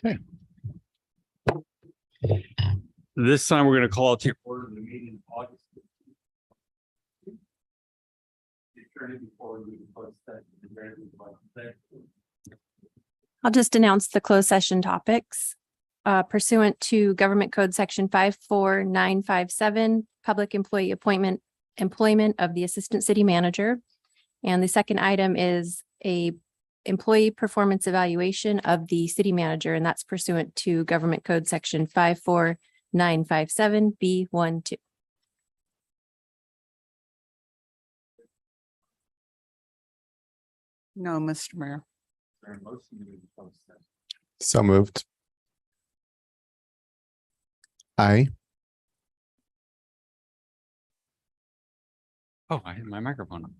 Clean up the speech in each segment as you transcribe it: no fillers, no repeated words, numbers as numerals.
Okay. This time we're going to call to order the meeting in August. I'll just announce the closed session topics. Pursuant to Government Code Section 54957, public employee employment of the Assistant City Manager. And the second item is a employee performance evaluation of the city manager, and that's pursuant to Government Code Section 54957B12. No, Mr. Mayor. So moved. Aye. Oh, I hit my microphone.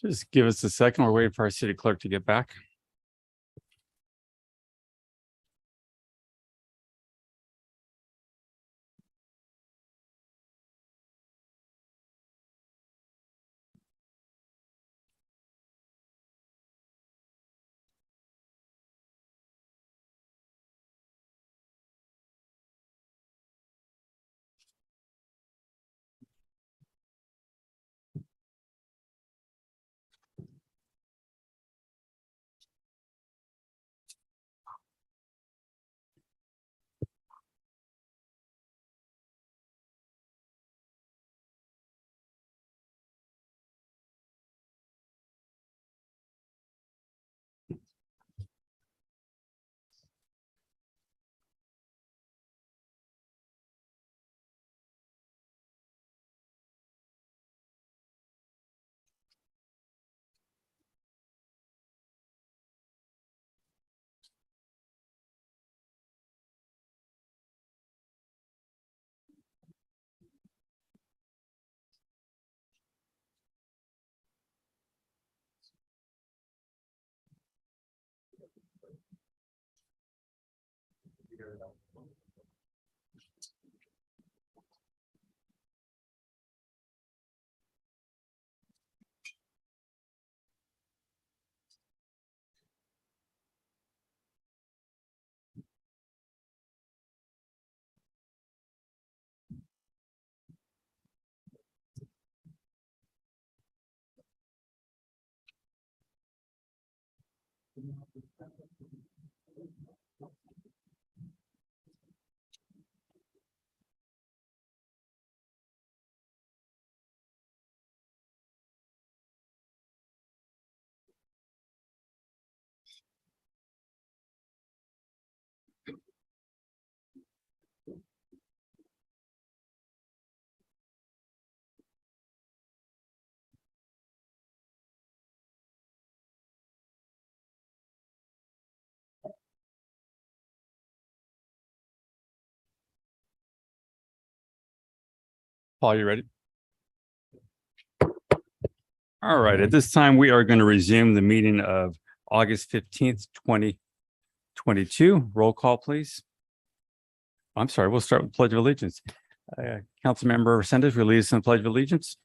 Just give us a second. We're waiting for our city clerk to get back. Paul, you ready? All right, at this time, we are going to resume the meeting of August 15th, 2022. Roll call, please. I'm sorry, we'll start with Pledge of Allegiance. Councilmember Resendez, will lead us in the Pledge of Allegiance.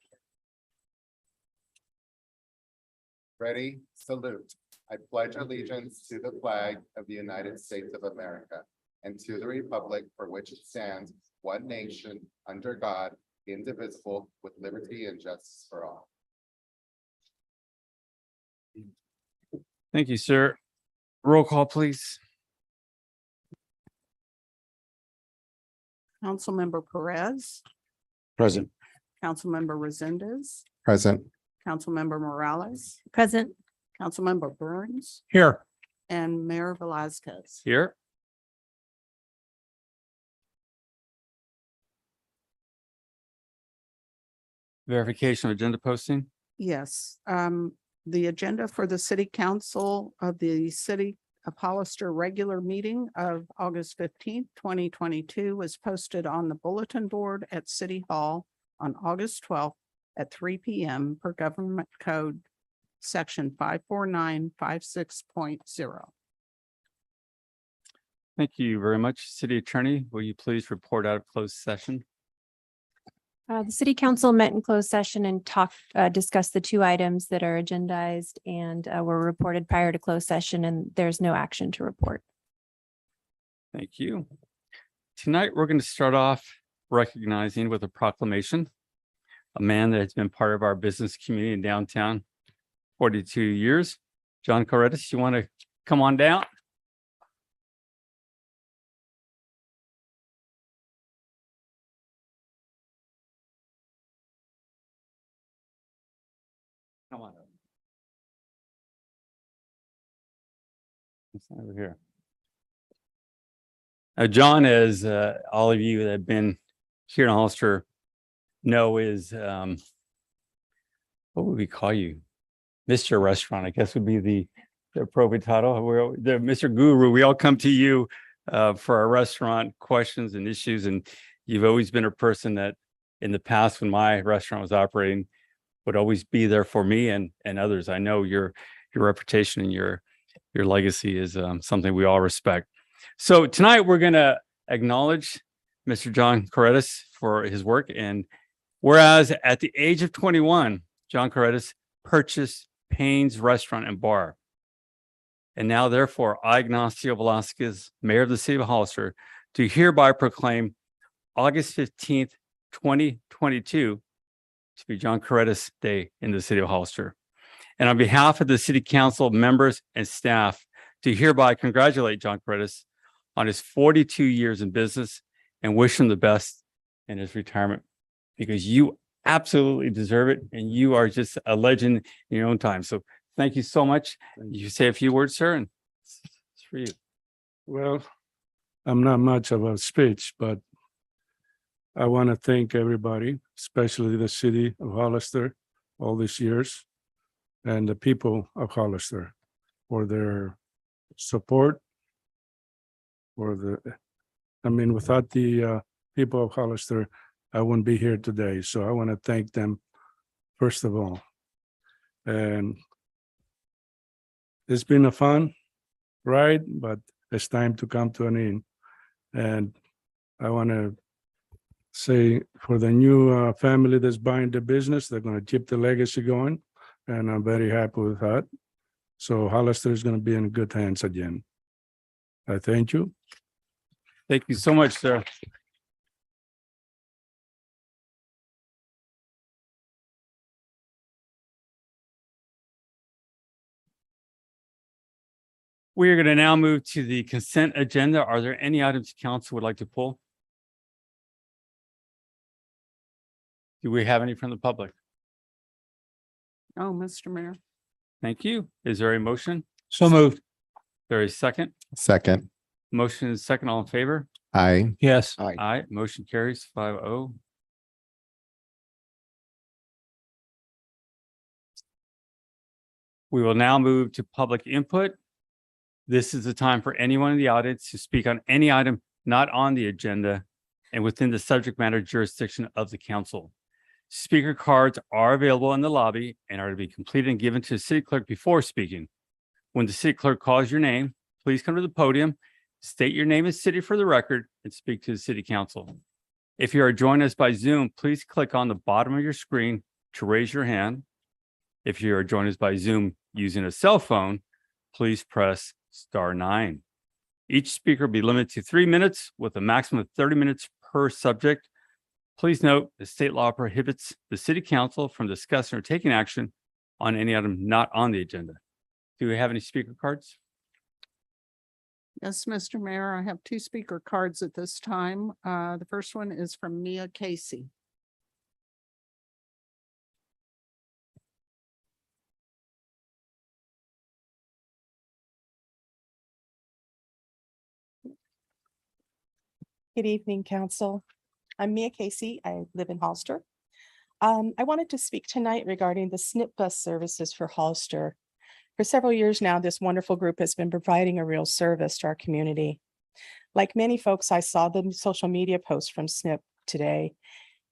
Ready, salute. I pledge allegiance to the flag of the United States of America and to the republic for which it stands, one nation, under God, indivisible, with liberty and justice for all. Thank you, sir. Roll call, please. Councilmember Perez, Present. Councilmember Resendez, Present. Councilmember Morales, Present. Councilmember Burns, Here. and Mayor Velazquez. Here. Verification of agenda posting. Yes, the agenda for the city council of the city of Hollister regular meeting of August 15th, 2022 was posted on the bulletin board at City Hall on August 12th at 3 p.m. per Government Code Section 54956.0. Thank you very much. City Attorney, will you please report out of closed session? The city council met in closed session and discussed the two items that are agendized and were reported prior to closed session, and there's no action to report. Thank you. Tonight, we're going to start off recognizing with a proclamation, a man that has been part of our business community in downtown 42 years. John Corretis, you want to come on down? Come on. It's over here. John, as all of you that have been here in Hollister know, is what would we call you? Mr. Restaurant, I guess would be the appropriate title. We're the Mr. Guru. We all come to you for our restaurant questions and issues, and you've always been a person that in the past when my restaurant was operating would always be there for me and others. I know your reputation and your legacy is something we all respect. So tonight we're going to acknowledge Mr. John Corretis for his work. And whereas at the age of 21, John Corretis purchased Payne's Restaurant and Bar. And now, therefore, I, Ignacio Velasquez, Mayor of the City of Hollister, do hereby proclaim August 15th, 2022 to be John Corretis Day in the City of Hollister. And on behalf of the City Council members and staff, to hereby congratulate John Corretis on his 42 years in business and wish him the best in his retirement, because you absolutely deserve it and you are just a legend in your own time. So thank you so much. You say a few words, sir, and it's for you. Well, I'm not much of a speech, but I want to thank everybody, especially the city of Hollister, all these years, and the people of Hollister for their support. Without the people of Hollister, I wouldn't be here today. So I want to thank them first of all. And it's been a fun ride, but it's time to come to an end. And I want to say for the new family that's buying the business, they're going to keep the legacy going. And I'm very happy with that. So Hollister is going to be in good hands again. I thank you. Thank you so much, sir. We are going to now move to the consent agenda. Are there any items council would like to pull? Do we have any from the public? Oh, Mr. Mayor. Thank you. Is there a motion? So moved. There is second. Second. Motion is second. All in favor? Aye. Yes. Aye. Motion carries 5-0. We will now move to public input. This is the time for anyone in the audience to speak on any item not on the agenda and within the subject matter jurisdiction of the council. Speaker cards are available in the lobby and are to be completed and given to the city clerk before speaking. When the city clerk calls your name, please come to the podium, state your name and city for the record, and speak to the city council. If you are joining us by Zoom, please click on the bottom of your screen to raise your hand. If you are joining us by Zoom using a cell phone, please press *9. Each speaker will be limited to 3 minutes with a maximum of 30 minutes per subject. Please note the state law prohibits the city council from discussing or taking action on any item not on the agenda. Do we have any speaker cards? Yes, Mr. Mayor, I have 2 speaker cards at this time. The first one is from Mia Casey. Good evening, council. I'm Mia Casey. I live in Hollister. I wanted to speak tonight regarding the SNP bus services for Hollister. For several years now, this wonderful group has been providing a real service to our community. Like many folks, I saw the social media posts from SNP today.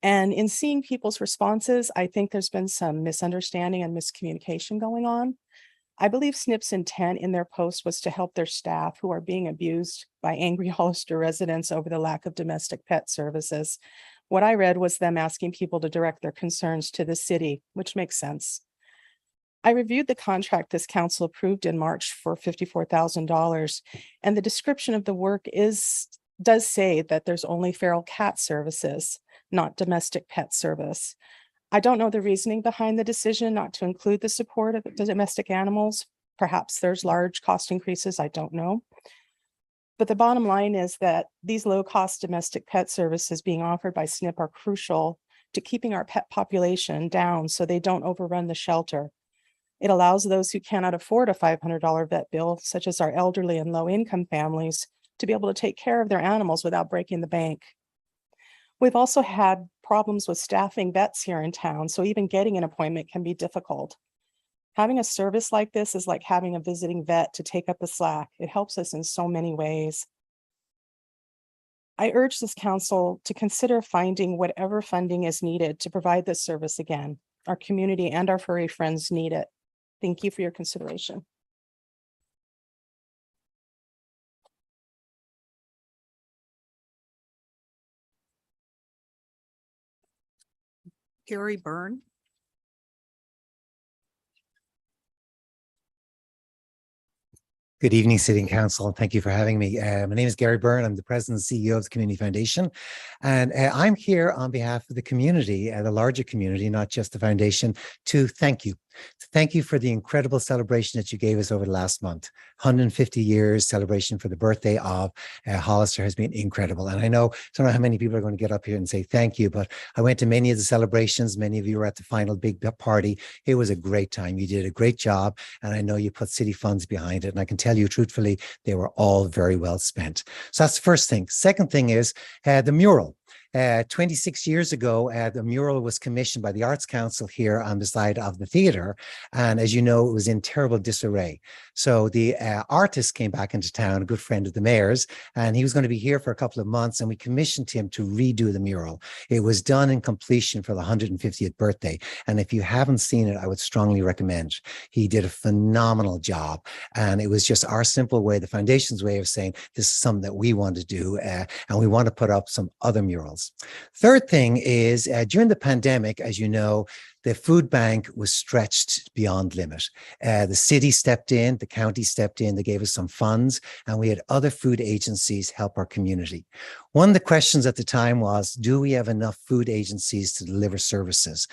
And in seeing people's responses, I think there's been some misunderstanding and miscommunication going on. I believe SNP's intent in their post was to help their staff who are being abused by angry Hollister residents over the lack of domestic pet services. What I read was them asking people to direct their concerns to the city, which makes sense. I reviewed the contract this council approved in March for $54,000, and the description of the work does say that there's only feral cat services, not domestic pet service. I don't know the reasoning behind the decision not to include the support of the domestic animals. Perhaps there's large cost increases, I don't know. But the bottom line is that these low-cost domestic pet services being offered by SNP are crucial to keeping our pet population down so they don't overrun the shelter. It allows those who cannot afford a $500 vet bill, such as our elderly and low-income families, to be able to take care of their animals without breaking the bank. We've also had problems with staffing vets here in town, so even getting an appointment can be difficult. Having a service like this is like having a visiting vet to take up the slack. It helps us in so many ways. I urge this council to consider finding whatever funding is needed to provide this service again. Our community and our furry friends need it. Thank you for your consideration. Gary Byrne. Good evening, City Council, and thank you for having me. My name is Gary Byrne. I'm the President and CEO of the Community Foundation, and I'm here on behalf of the community, the larger community, not just the foundation, to thank you. To thank you for the incredible celebration that you gave us over the last month. 150 years celebration for the birthday of Hollister has been incredible. And I know, don't know how many people are going to get up here and say thank you, but I went to many of the celebrations. Many of you were at the final big party. It was a great time. You did a great job. And I know you put city funds behind it. And I can tell you truthfully, they were all very well spent. So that's the first thing. Second thing is the mural. 26 years ago, the mural was commissioned by the Arts Council here on the side of the theatre. And as you know, it was in terrible disarray. So the artist came back into town, a good friend of the mayor's, and he was going to be here for a couple of months, and we commissioned him to redo the mural. It was done in completion for the 150th birthday. And if you haven't seen it, I would strongly recommend. He did a phenomenal job. And it was just our simple way, the foundation's way of saying, this is something that we want to do, and we want to put up some other murals. Third thing is during the pandemic, as you know, the food bank was stretched beyond limit. The city stepped in, the county stepped in, they gave us some funds, and we had other food agencies help our community. One of the questions at the time was, do we have enough food agencies to deliver services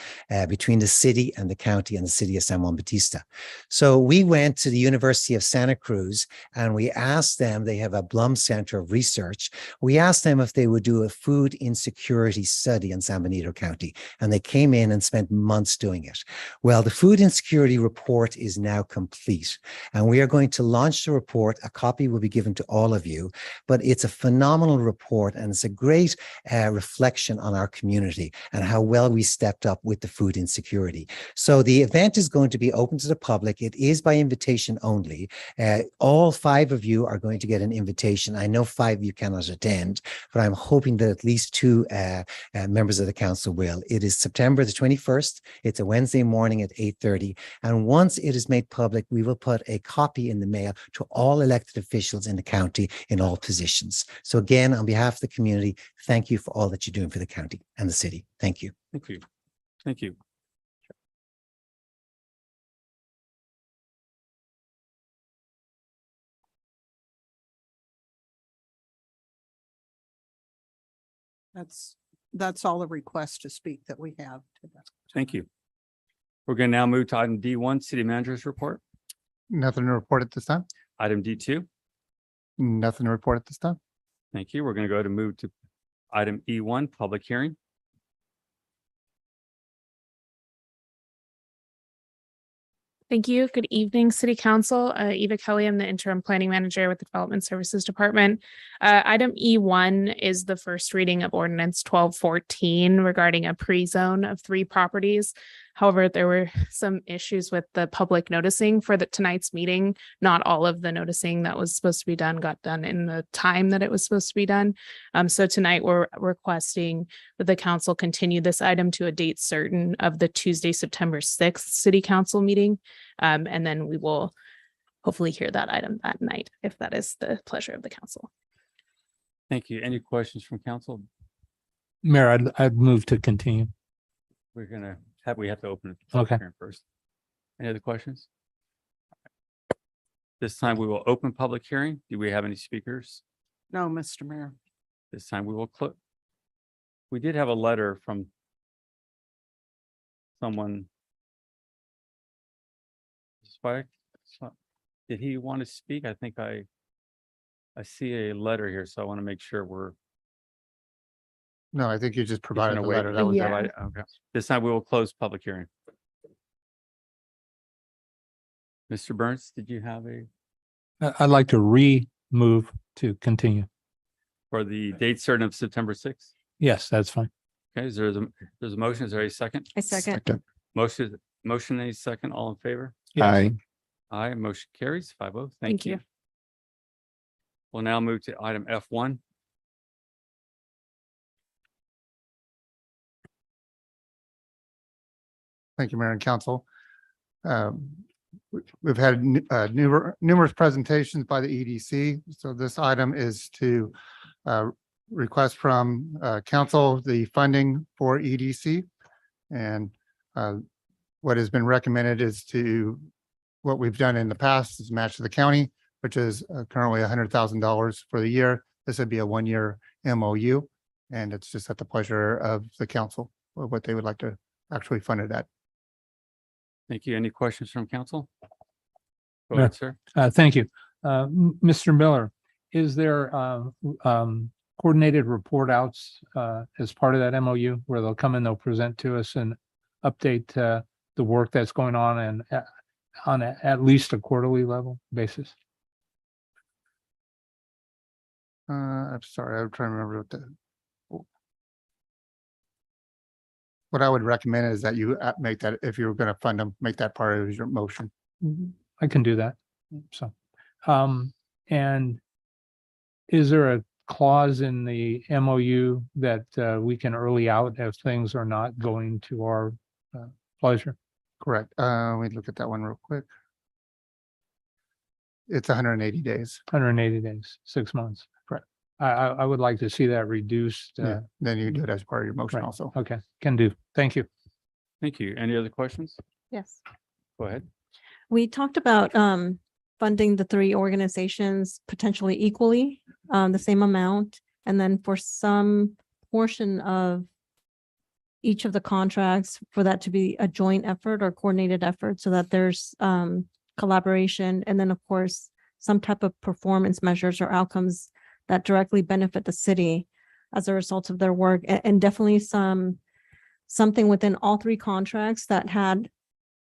between the city and the county and the city of San Juan Bautista? So we went to the University of Santa Cruz and we asked them, they have a Blum Center of Research. We asked them if they would do a food insecurity study in San Benito County, and they came in and spent months doing it. Well, the food insecurity report is now complete, and we are going to launch the report. A copy will be given to all of you, but it's a phenomenal report, and it's a great reflection on our community and how well we stepped up with the food insecurity. So the event is going to be open to the public. It is by invitation only. All 5 of you are going to get an invitation. I know 5 of you cannot attend, but I'm hoping that at least 2 members of the council will. It is September the 21st. It's a Wednesday morning at 8:30. And once it is made public, we will put a copy in the mail to all elected officials in the county in all positions. So again, on behalf of the community, thank you for all that you're doing for the county and the city. Thank you. Thank you. Thank you. That's all the requests to speak that we have today. Thank you. We're going to now move to item D1, City Manager's Report. Nothing to report at this time. Item D2. Nothing to report at this time. Thank you. We're going to move to item E1, Public Hearing. Thank you. Good evening, City Council. Eva Kelly, I'm the Interim Planning Manager with the Development Services Department. Item E1 is the first reading of Ordinance 1214 regarding a pre-zone of 3 properties. However, there were some issues with the public noticing for tonight's meeting. Not all of the noticing that was supposed to be done got done in the time that it was supposed to be done. So tonight we're requesting that the council continue this item to a date certain of the Tuesday, September 6th City Council meeting. And then we will hopefully hear that item that night, if that is the pleasure of the council. Thank you. Any questions from council? Mayor, I'd move to continue. We're going to we have to open it Okay. first. Any other questions? This time we will open public hearing. Do we have any speakers? No, Mr. Mayor. This time we will close. We did have a letter from someone. Did he want to speak? I think I see a letter here, so I want to make sure we're No, I think you just provided gonna the wait. letter. That was Yeah. it. Okay. This time we will close public hearing. Mr. Burns, did you have I'd like to move to continue. for the date certain of September 6th? Yes, that's fine. Okay, there's a motion. Is there a second? I second. Second. Motion a second, all in favor? Aye. Aye, motion carries 5-0. Thank Thank you. you. We'll now move to item F1. Thank you, Mayor and Council. We've had numerous presentations by the EDC. So this item is to request from council the funding for EDC. And what has been recommended is to, what we've done in the past is match the county, which is currently $100,000 for the year. This would be a 1-year MOU, and it's just at the pleasure of the council, or what they would like to actually fund it at. Thank you. Any questions from council? Go Yeah. ahead, sir. Thank you. Mr. Miller, is there coordinated report outs as part of that MOU where they'll come in, they'll present to us and update the work that's going on and on at least a quarterly level basis? I'm sorry, I'm trying to remember what I would recommend is that you make that, if you're going to fund them, make that part of your motion. I can do that. So, and is there a clause in the MOU that we can early out if things are not going to our pleasure? Correct. Let me look at that one real quick. It's 180 days. 180 days, 6 months. Correct. I would like to see that reduced. Yeah, then you do it as part of your motion right. also. Okay, can do. Thank you. Thank you. Any other questions? Yes. Go ahead. We talked about funding the 3 organizations potentially equally, the same amount. And then for some portion of each of the contracts, for that to be a joint effort or coordinated effort so that there's collaboration. And then, of course, some type of performance measures or outcomes that directly benefit the city as a result of their work. And definitely something within all 3 contracts that had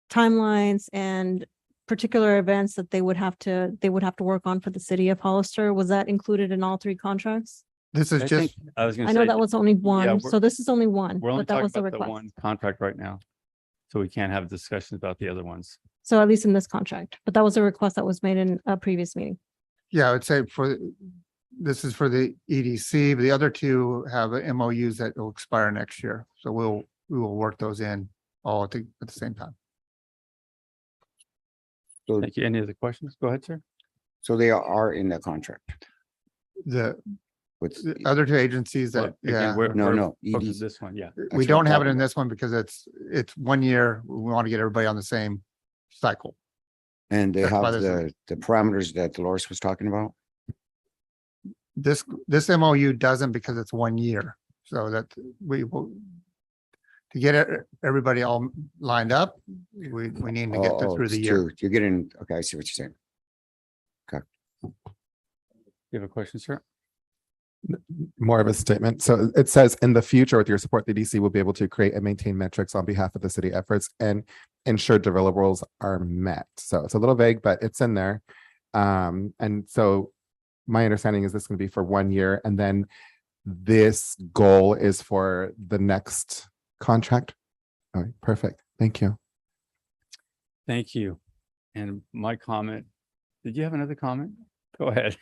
timelines and particular events that they would have to work on for the city of Hollister. Was that included in all 3 contracts? This is I just, think, I was gonna I know say, that was only one, we're- so this is only one, we're only but that talking was the about the request. one contract right now. So we can't have discussions about the other ones. So at least in this contract, but that was a request that was made in a previous meeting. yeah, I would say this is for the EDC, but the other 2 have MOUs that will expire next year. So we will work those in all at the same time. So, Thank you. Any other questions? Go ahead, sir. so they are in the contract The with, the other 2 agencies Well, that, again, yeah, we're- no, we're no, focused EDC. This one, yeah. we what don't I'm have it talking in about. this one because it's 1 year. We want to get everybody on the same cycle. And they That's why have there's the parameters that Dolores was talking about. This MOU doesn't because it's 1 year. So that we will, to get everybody all lined up, we need to get Oh, through the it's year. 2. You're getting, okay, I see what you're saying. You have a question, sir? More of a statement. So it says, in the future, with your support, the DC will be able to create and maintain metrics on behalf of the city efforts and ensure deliverables are met. So it's a little vague, but it's in there. And so my understanding is this is going to be for 1 year, and then this goal is for the next contract. All right, perfect. Thank you. Thank you. And my comment, did you have another comment? Go ahead.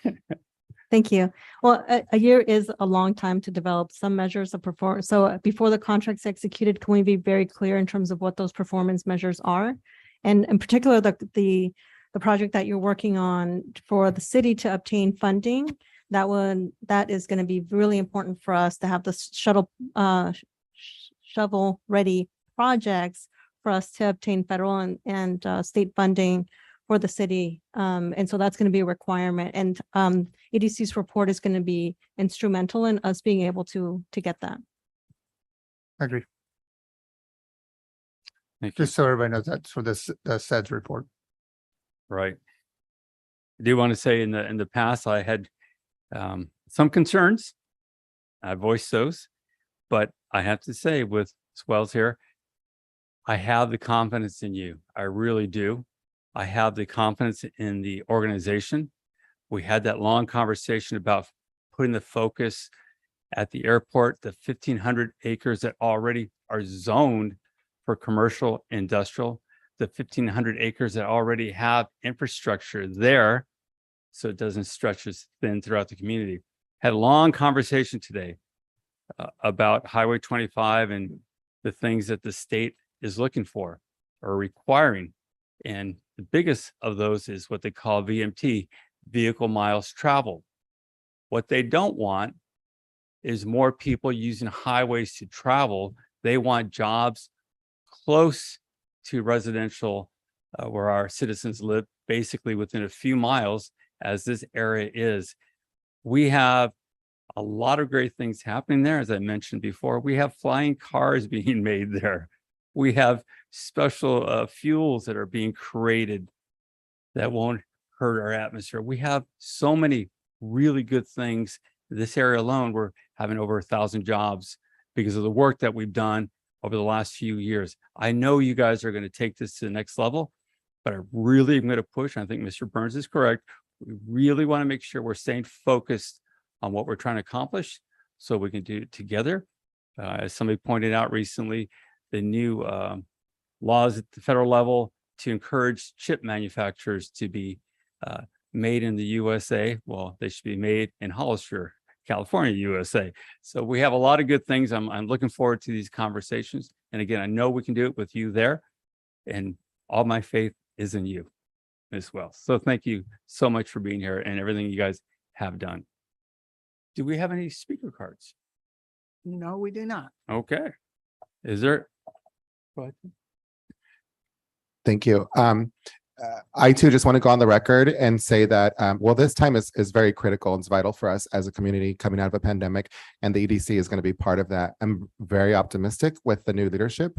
Thank you. Well, a year is a long time to develop some measures of performance. So before the contract's executed, can we be very clear in terms of what those performance measures are? And in particular, the project that you're working on for the city to obtain funding, that is going to be really important for us to have the shovel ready projects for us to obtain federal and state funding for the city. And so that's going to be a requirement. And EDC's report is going to be instrumental in us being able to get that. I agree. Thank you. Just so everybody knows that's for the SEDS report. Right. I do want to say in the past, I had some concerns. I voiced those, but I have to say with Swells here, I have the confidence in you. I really do. I have the confidence in the organization. We had that long conversation about putting the focus at the airport, the 1,500 acres that already are zoned for commercial, industrial, the 1,500 acres that already have infrastructure there, so it doesn't stretch as thin throughout the community. Had a long conversation today about Highway 25 and the things that the state is looking for or requiring. And the biggest of those is what they call VMT, vehicle miles traveled. What they don't want is more people using highways to travel. They want jobs close to residential where our citizens live, basically within a few miles, as this area is. We have a lot of great things happening there. As I mentioned before, we have flying cars being made there. We have special fuels that are being created that won't hurt our atmosphere. We have so many really good things. This area alone, we're having over 1,000 jobs because of the work that we've done over the last few years. I know you guys are going to take this to the next level, but I really am going to push. I think Mr. Burns is correct. We really want to make sure we're staying focused on what we're trying to accomplish so we can do it together. As somebody pointed out recently, the new laws at the federal level to encourage chip manufacturers to be made in the USA. Well, they should be made in Hollister, California, USA. So we have a lot of good things. I'm looking forward to these conversations. And again, I know we can do it with you there. And all my faith is in you as well. So thank you so much for being here and everything you guys have done. Do we have any speaker cards? No, we do not. Okay. Is there? Go ahead. Thank you. I too just want to go on the record and say that, well, this time is very critical and it's vital for us as a community coming out of a pandemic, and the EDC is going to be part of that. I'm very optimistic with the new leadership.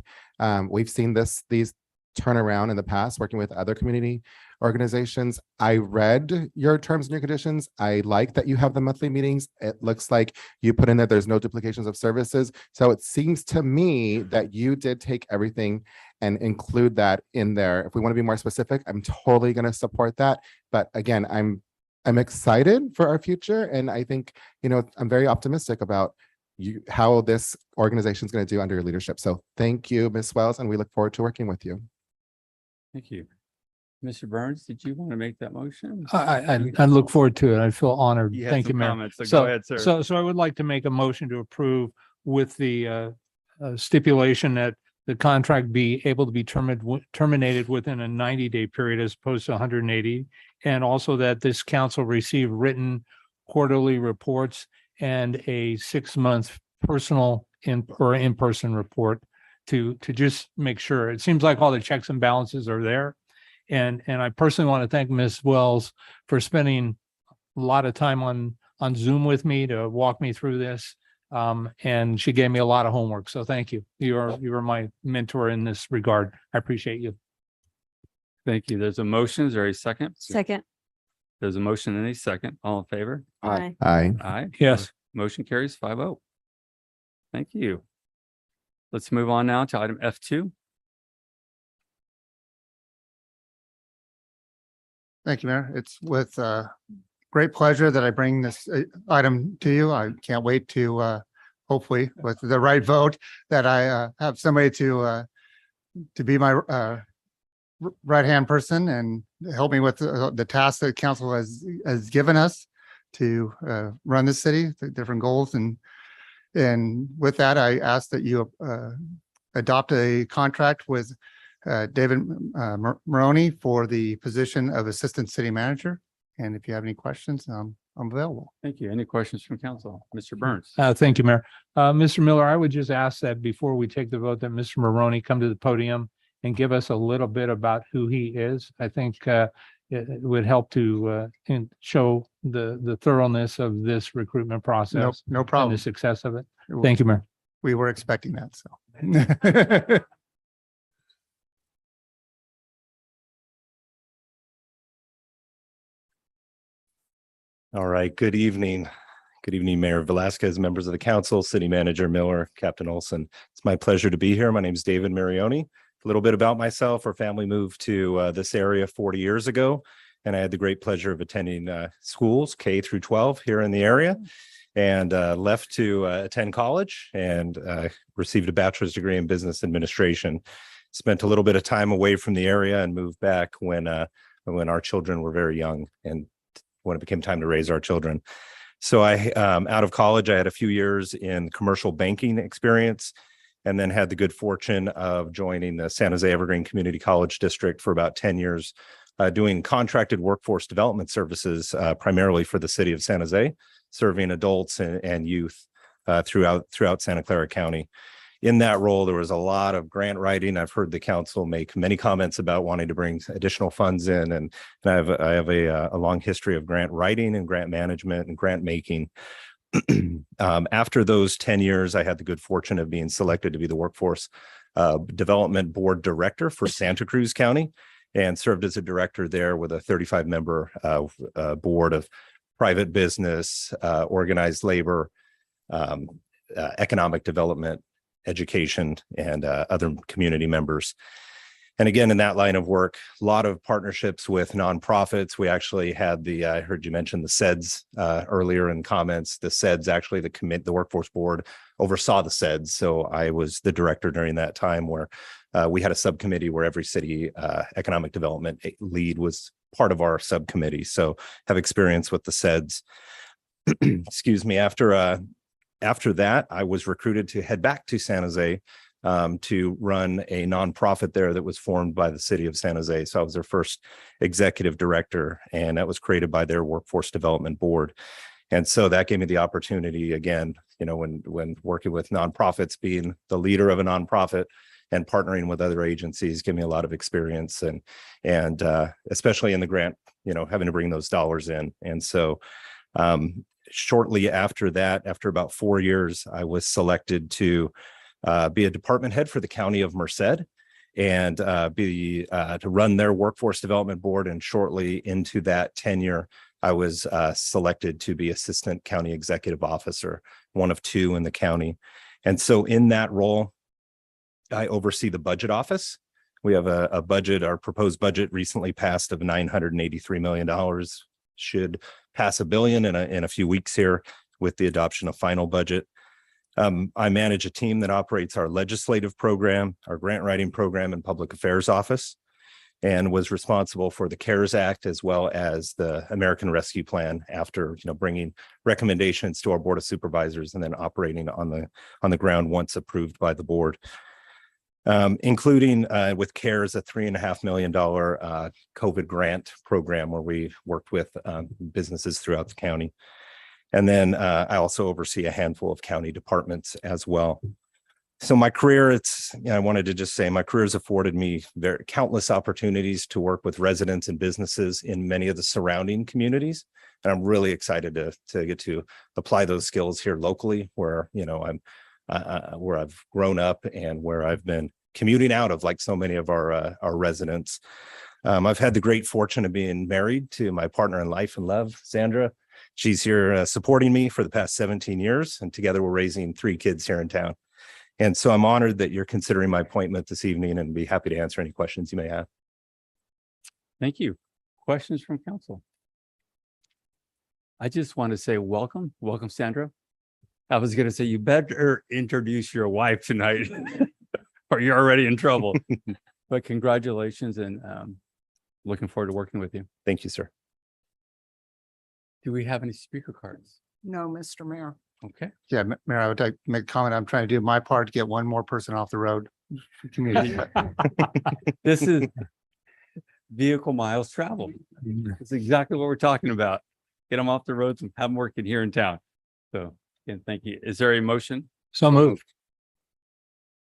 We've seen these turn around in the past, working with other community organizations. I read your terms and your conditions. I like that you have the monthly meetings. It looks like you put in that there's no duplications of services. So it seems to me that you did take everything and include that in there. If we want to be more specific, I'm totally going to support that. But again, I'm excited for our future. And I think, I'm very optimistic about how this organization is going to do under your leadership. So thank you, Ms. Wells, and we look forward to working with you. Thank you. Mr. Burns, did you want to make that motion? I look forward to it. I feel honored. You had Thank you, some Mayor. comments, so go ahead, sir. So I would like to make a motion to approve with the stipulation that the contract be able to be terminated within a 90-day period as opposed to 180. And also that this council receive written quarterly reports and a 6-month personal or in-person report to just make sure. It seems like all the checks and balances are there. And I personally want to thank Ms. Wells for spending a lot of time on Zoom with me to walk me through this. And she gave me a lot of homework. So thank you. You are my mentor in this regard. I appreciate you. Thank you. There's a motion. Is there a second? Second. There's a motion and a second. All in favor? Aye. Aye. Aye. Yes. Motion carries 5-0. Thank you. Let's move on now to item F2. Thank you, Mayor. It's with great pleasure that I bring this item to you. I can't wait to hopefully with the right vote that I have somebody to be my right-hand person and help me with the task that council has given us to run the city, the different goals. And with that, I ask that you adopt a contract with David Maroney for the position of Assistant City Manager. And if you have any questions, I'm available. Thank you. Any questions from council? Mr. Burns? Thank you, Mayor. Mr. Miller, I would just ask that before we take the vote that Mr. Maroney come to the podium and give us a little bit about who he is. I think it would help to show the thoroughness of this recruitment process. No And problem. the success of it. Thank you, Mayor. We were expecting that, so. All right, good evening. Good evening, Mayor Velasquez, members of the council, City Manager Miller, Captain Olson. It's my pleasure to be here. My name is David Marioni. A little bit about myself. Our family moved to this area 40 years ago, and I had the great pleasure of attending schools K through 12 here in the area, and left to attend college and received a bachelor's degree in business administration. Spent a little bit of time away from the area and moved back when our children were very young and when it became time to raise our children. So I, out of college, I had a few years in commercial banking experience and then had the good fortune of joining the San Jose Evergreen Community College District for about 10 years, doing contracted workforce development services, primarily for the city of San Jose, serving adults and youth throughout Santa Clara County. In that role, there was a lot of grant writing. I've heard the council make many comments about wanting to bring additional funds in, and I have a long history of grant writing and grant management and grant making. After those 10 years, I had the good fortune of being selected to be the Workforce Development Board Director for Santa Cruz County, and served as a director there with a 35-member board of private business, organized labor, economic development, education, and other community members. And again, in that line of work, a lot of partnerships with nonprofits. We actually had I heard you mention the SEDS earlier in comments. The SEDS, actually, the workforce board oversaw the SEDS. So I was the director during that time, where we had a subcommittee where every city economic development lead was part of our subcommittee. So have experience with the SEDS. Excuse me. After that, I was recruited to head back to San Jose to run a nonprofit there that was formed by the city of San Jose. So I was their first executive director, and that was created by their workforce development board. And so that gave me the opportunity, again, when working with nonprofits, being the leader of a nonprofit and partnering with other agencies, gave me a lot of experience, and especially in the grant, having to bring those dollars in. And so shortly after that, after about 4 years, I was selected to be a department head for the county of Merced, and to run their workforce development board. And shortly into that tenure, I was selected to be assistant county executive officer, one of 2 in the county. And so in that role, I oversee the budget office. We have a budget, our proposed budget recently passed, of $983 million, should pass $1 billion in a few weeks here with the adoption of final budget. I manage a team that operates our legislative program, our grant writing program, and public affairs office, and was responsible for the CARES Act as well as the American Rescue Plan, after bringing recommendations to our Board of Supervisors and then operating on the ground once approved by the board. Including with CARES, a $3.5 million COVID grant program where we worked with businesses throughout the county. And then I also oversee a handful of county departments as well. So my career, I wanted to just say my career has afforded me countless opportunities to work with residents and businesses in many of the surrounding communities. And I'm really excited to get to apply those skills here locally, where, where I've grown up and where I've been commuting out of, like so many of our residents. I've had the great fortune of being married to my partner in life and love, Sandra. She's here supporting me for the past 17 years, and together we're raising 3 kids here in town. And so I'm honored that you're considering my appointment this evening, and be happy to answer any questions you may have. Thank you. Questions from council? I just want to say welcome, Sandra. I was going to say you better introduce your wife tonight, or you're already in trouble. But congratulations, and looking forward to working with you. Thank you, sir. Do we have any speaker cards? No, Mr. Mayor. Okay. Yeah, Mayor, I would like to make a comment. I'm trying to do my part to get one more person off the road. Community. This is vehicle miles traveled. It's exactly what we're talking about. Get them off the roads and have them working here in town. So again, thank you. Is there a motion? So moved.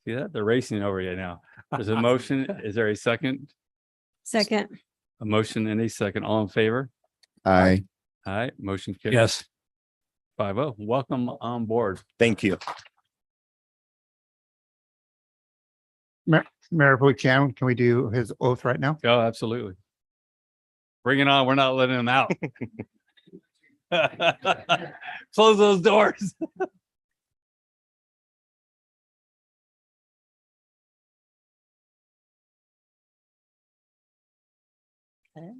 See that? They're racing over you now. There's a motion. Is there a second? Second. A motion and a second. All in favor? Aye. Aye. Motion carries. Yes. 5-0. Welcome on board. Thank you. Mayor, if we can we do his oath right now? Oh, absolutely. Bring it on. We're not letting them out. Close those doors. Okay.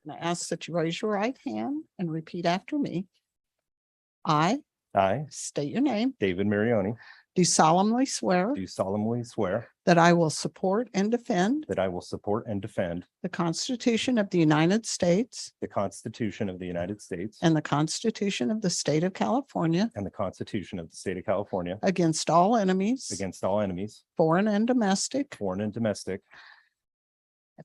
And I ask that you raise your right hand and repeat after me. I I, state your name, David Marioni, do solemnly swear do solemnly swear that I will support and defend that I will support and defend the Constitution of the United States the Constitution of the United States and the Constitution of the State of California and the Constitution of the State of California against all enemies, against all enemies, foreign and domestic, foreign and domestic,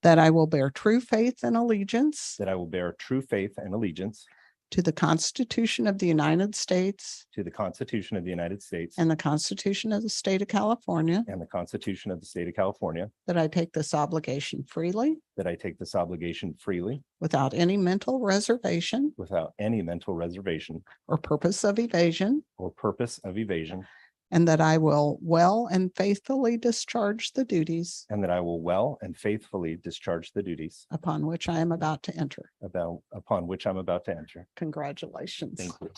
that I will bear true faith and allegiance that I will bear true faith and allegiance to the Constitution of the United States to the Constitution of the United States and the Constitution of the State of California, and the Constitution of the State of California, that I take this obligation freely that I take this obligation freely without any mental reservation without any mental reservation or purpose of evasion, or purpose of evasion, and that I will well and faithfully discharge the duties and that I will well and faithfully discharge the duties upon which I am about to enter. upon which I'm about to enter. Congratulations. Thank you.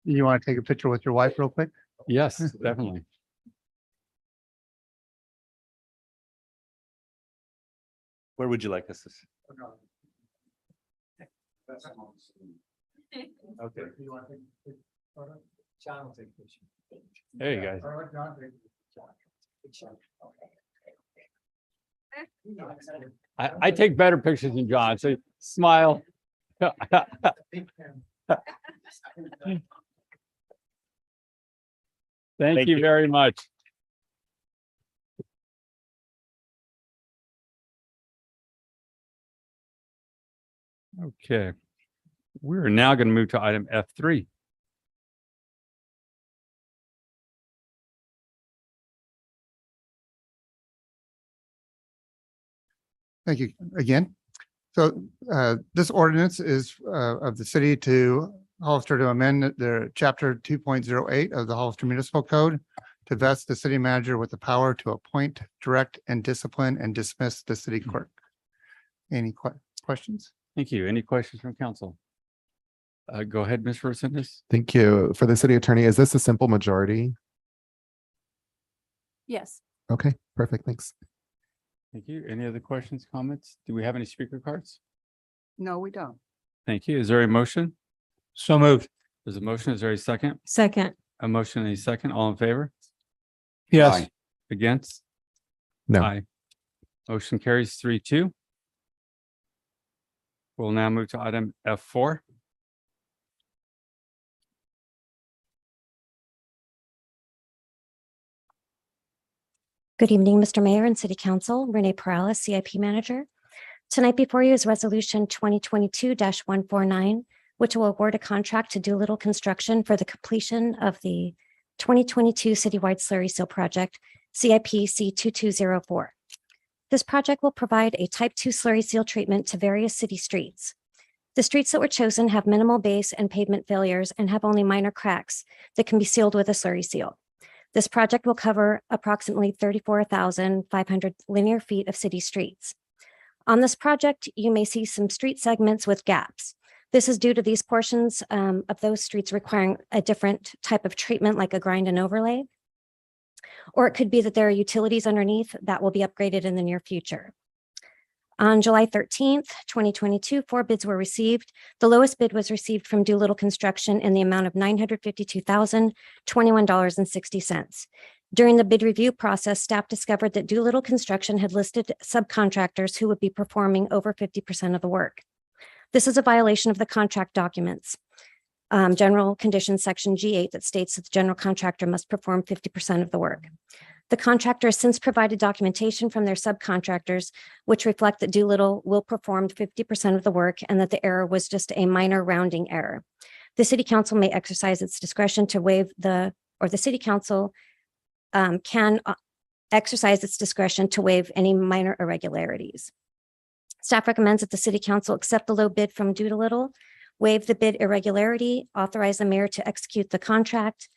You want to take a picture with your wife real quick? Yes, definitely. Where would you like us to? Okay. There you guys. I take better pictures than John, so smile. Thank you very much. Okay. We're now going to move to item F3. Thank you again. So this ordinance is of the city to Hollister to amend their chapter 2.08 of the Hollister Municipal Code to vest the city manager with the power to appoint, direct, and discipline and dismiss the city clerk. Any questions? Thank you. Any questions from council? Go ahead, Ms. Resendez. Thank you. For the city attorney, is this a simple majority? Yes. Okay, perfect. Thanks. Thank you. Any other questions, comments? Do we have any speaker cards? No, we don't. Thank you. Is there a motion? So moved. There's a motion. Is there a second? Second. A motion and a second. All in favor? Yes. Against? No. Aye. Motion carries 3-2. We'll now move to item F4. Good evening, Mr. Mayor and City Council. Renee Perales, CIP Manager. Tonight before you is Resolution 2022-149, which will award a contract to Doolittle Construction for the completion of the 2022 citywide slurry seal project, CIP C2204. This project will provide a Type 2 slurry seal treatment to various city streets. The streets that were chosen have minimal base and pavement failures and have only minor cracks that can be sealed with a slurry seal. This project will cover approximately 34,500 linear feet of city streets. On this project, you may see some street segments with gaps. This is due to these portions of those streets requiring a different type of treatment like a grind and overlay. Or it could be that there are utilities underneath that will be upgraded in the near future. On July 13th, 2022, 4 bids were received. The lowest bid was received from Doolittle Construction in the amount of $952,021.60. During the bid review process, staff discovered that Doolittle Construction had listed subcontractors who would be performing over 50% of the work. This is a violation of the contract documents. General Conditions Section G8 that states that the general contractor must perform 50% of the work. The contractor has since provided documentation from their subcontractors, which reflect that Doolittle will perform 50% of the work and that the error was just a minor rounding error. The City Council may exercise its discretion to waive the City Council can exercise its discretion to waive any minor irregularities. Staff recommends that the City Council accept the low bid from Doolittle, waive the bid irregularity, authorize the mayor to execute the contract,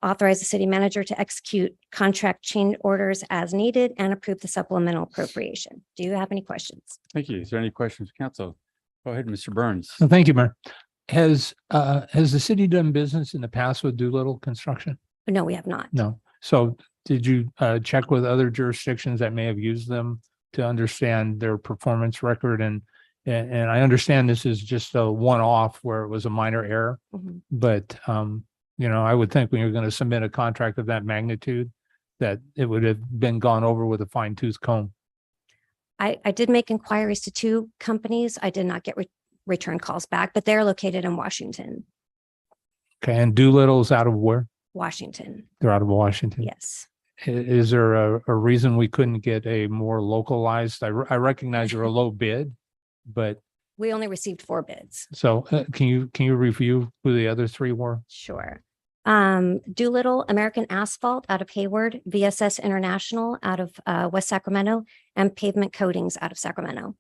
authorize the city manager to execute contract change orders as needed, and approve the supplemental appropriation. Do you have any questions? Thank you. Is there any questions, council? Go ahead, Mr. Burns. Thank you, Mayor. Has the city done business in the past with Doolittle Construction? No, we have not. No. So did you check with other jurisdictions that may have used them to understand their performance record and And I understand this is just a one-off where it was a minor error, Mhm. but, I would think when you're going to submit a contract of that magnitude, that it would have been gone over with a fine tooth comb. I did make inquiries to two companies. I did not get return calls back, but they're located in Washington, Okay, and Doolittle's out of where? Washington. They're out of Washington. Yes. Is there a reason we couldn't get a more localized? I recognize you're a low bid, but We only received 4 bids. so can you review who the other 3 were? Sure. Doolittle, American Asphalt out of Hayward, VSS International out of West Sacramento, and Pavement Coatings out of Sacramento.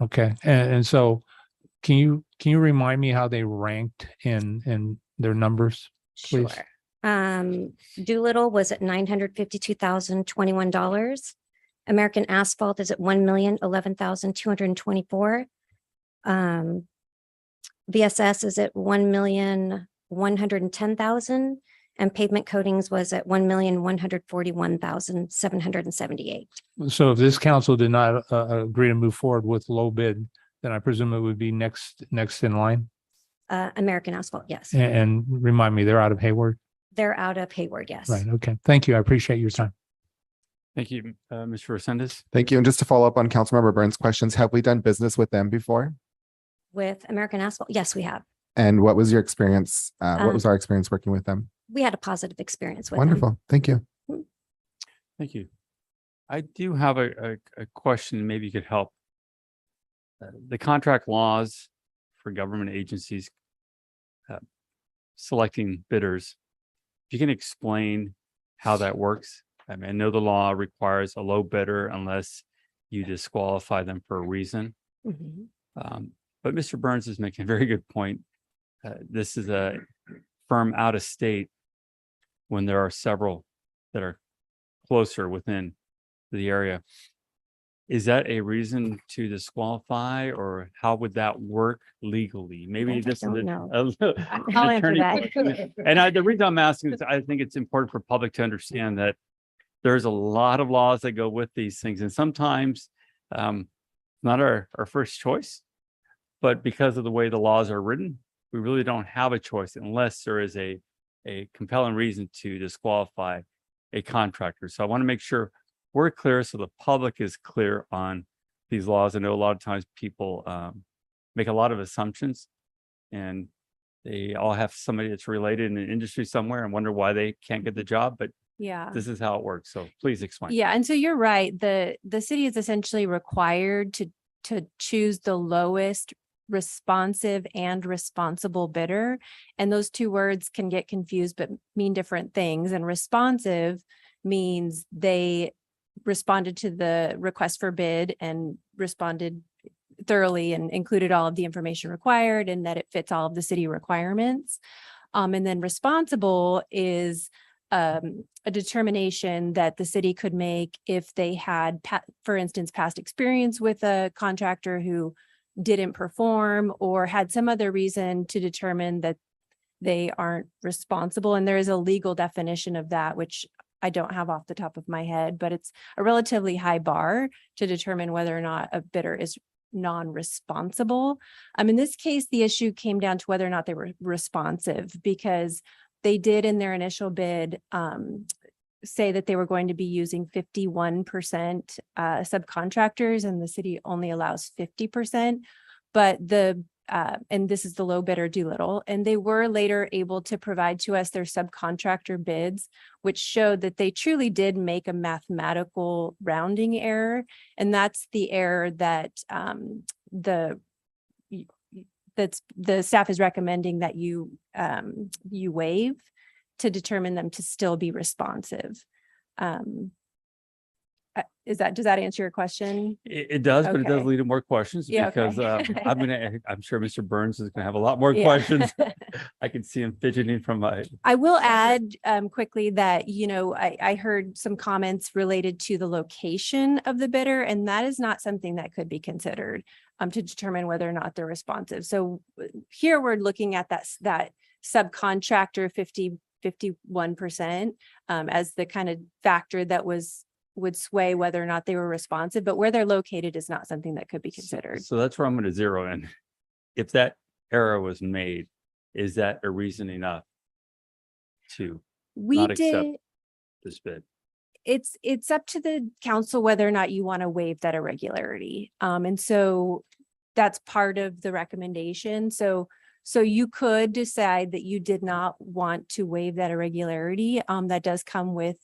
Okay, and so can you remind me how they ranked in their numbers, please? Sure. Doolittle was at $952,021. American Asphalt is at $1,011,224. VSS is at $1,110,000, and Pavement Coatings was at $1,141,778. So if this council did not agree to move forward with low bid, then I presume it would be next in line. American Asphalt, yes. And remind me, they're out of Hayward, They're out of Hayward, yes. right? Okay, thank you. I appreciate your time. Thank you, Mr. Resendez. Thank you. And just to follow up on Councilmember Burns' questions, have we done business with them before? With American Asphalt, yes, we have. And what was your experience? What was Um, our experience working with them? We had a positive experience with them. Wonderful. Thank you. Thank you. I do have a question, maybe you could help. The contract laws for government agencies selecting bidders. If you can explain how that works. I mean, I know the law requires a low bidder unless you disqualify them for a reason. Mhm. But Mr. Burns is making a very good point. This is a firm out of state when there are several that are closer within the area. Is that a reason to disqualify, or how would that work legally? Maybe I this is don't a- know. a little- an I'll answer attorney that. question. And the reason I'm asking is I think it's important for public to understand that there's a lot of laws that go with these things, and sometimes not our first choice, but because of the way the laws are written, we really don't have a choice unless there is a compelling reason to disqualify a contractor. So I want to make sure we're clear so the public is clear on these laws. I know a lot of times people make a lot of assumptions, and they all have somebody that's related in an industry somewhere and wonder why they can't get the job, but Yeah. this is how it works. So please explain. Yeah, and so you're right. The city is essentially required to choose the lowest responsive and responsible bidder. And those two words can get confused but mean different things. And responsive means they responded to the request for bid and responded thoroughly and included all of the information required and that it fits all of the city requirements. And then responsible is a determination that the city could make if they had, for instance, past experience with a contractor who didn't perform or had some other reason to determine that they aren't responsible. And there is a legal definition of that, which I don't have off the top of my head, but it's a relatively high bar to determine whether or not a bidder is non-responsible. In this case, the issue came down to whether or not they were responsive, because they did in their initial bid say that they were going to be using 51% subcontractors, and the city only allows 50%. But and this is the low bidder Doolittle, and they were later able to provide to us their subcontractor bids, which showed that they truly did make a mathematical rounding error. And that's the error that the staff is recommending that you waive to determine them to still be responsive. Does that answer your question? It does, but it does Okay. lead to more questions Yeah, because okay. I'm sure Mr. Burns is gonna have a lot more Yeah. questions. I can see him fidgeting from my, I will add quickly that, I heard some comments related to the location of the bidder, and that is not something that could be considered to determine whether or not they're responsive. So here we're looking at that subcontractor 51% as the kind of factor that was would sway whether or not they were responsive, but where they're located is not something that could be considered. So that's where I'm going to zero in. If that error was made, is that a reason enough to We not accept did, this bid? it's up to the council whether or not you want to waive that irregularity. And so that's part of the recommendation. So you could decide that you did not want to waive that irregularity. That does come with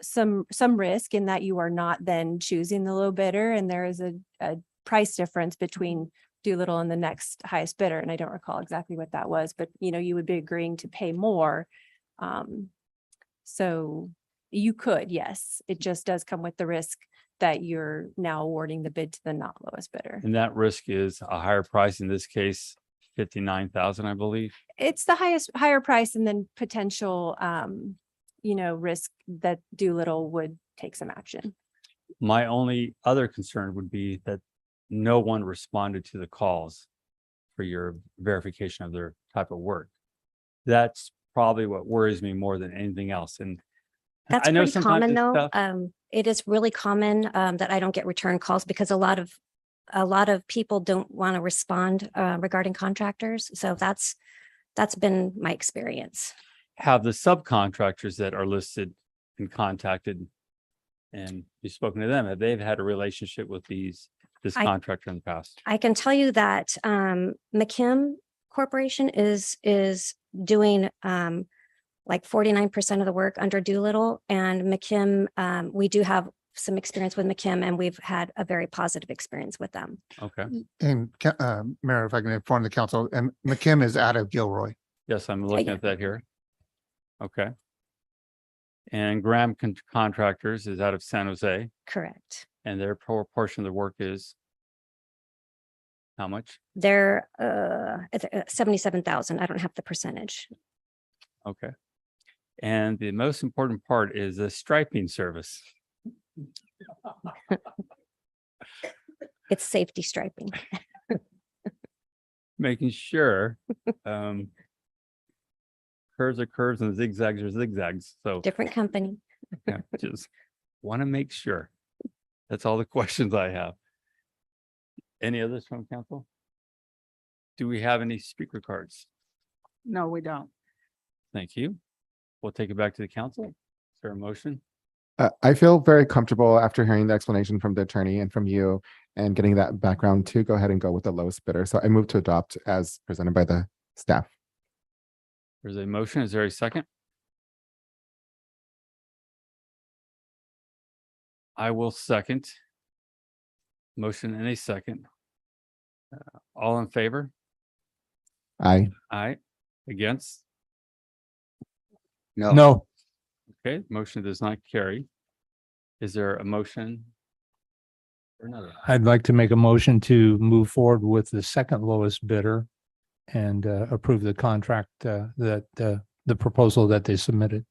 some risk in that you are not then choosing the low bidder, and there is a price difference between Doolittle and the next highest bidder. And I don't recall exactly what that was, but you would be agreeing to pay more. So you could, yes, it just does come with the risk that you're now awarding the bid to the not lowest bidder. And that risk is a higher price, in this case, 59,000, I believe. It's the higher price and then potential, risk that Doolittle would take some action. My only other concern would be that no one responded to the calls for your verification of their type of work. That's probably what worries me more than anything else. And That's I know pretty sometimes common it's though. tough. It is really common that I don't get return calls because a lot of people don't want to respond regarding contractors. So that's been my experience. Have the subcontractors that are listed and contacted, and you've spoken to them, have they had a relationship with this I- contractor in the past? I can tell you that McKim Corporation is doing like 49% of the work under Doolittle, and McKim, we do have some experience with McKim, and we've had a very positive experience with them. Okay. And Mayor, if I can inform the council, and McKim is out of Gilroy. Yes, I'm looking at that here. Okay. And Graham Contractors is out of San Jose, Correct. and their portion of the work is how much? They're 77,000. I don't have the percentage. Okay. And the most important part is the striping service. It's safety striping. Making sure curves are curves and zigzags are zigzags. So Different company. yeah, just want to make sure. That's all the questions I have. Any others from council? Do we have any speaker cards? No, we don't. Thank you. We'll take it back to the council. Is there a motion? I feel very comfortable after hearing the explanation from the attorney and from you and getting that background to go ahead and go with the lowest bidder. So I move to adopt as presented by the staff. There's a motion. Is there a second? I will second. Motion in a second. All in favor? Aye. Aye. Against? No, Okay, motion does not carry. Is there a motion? Or another? I'd like to make a motion to move forward with the second lowest bidder and approve the contract that the proposal that they submitted.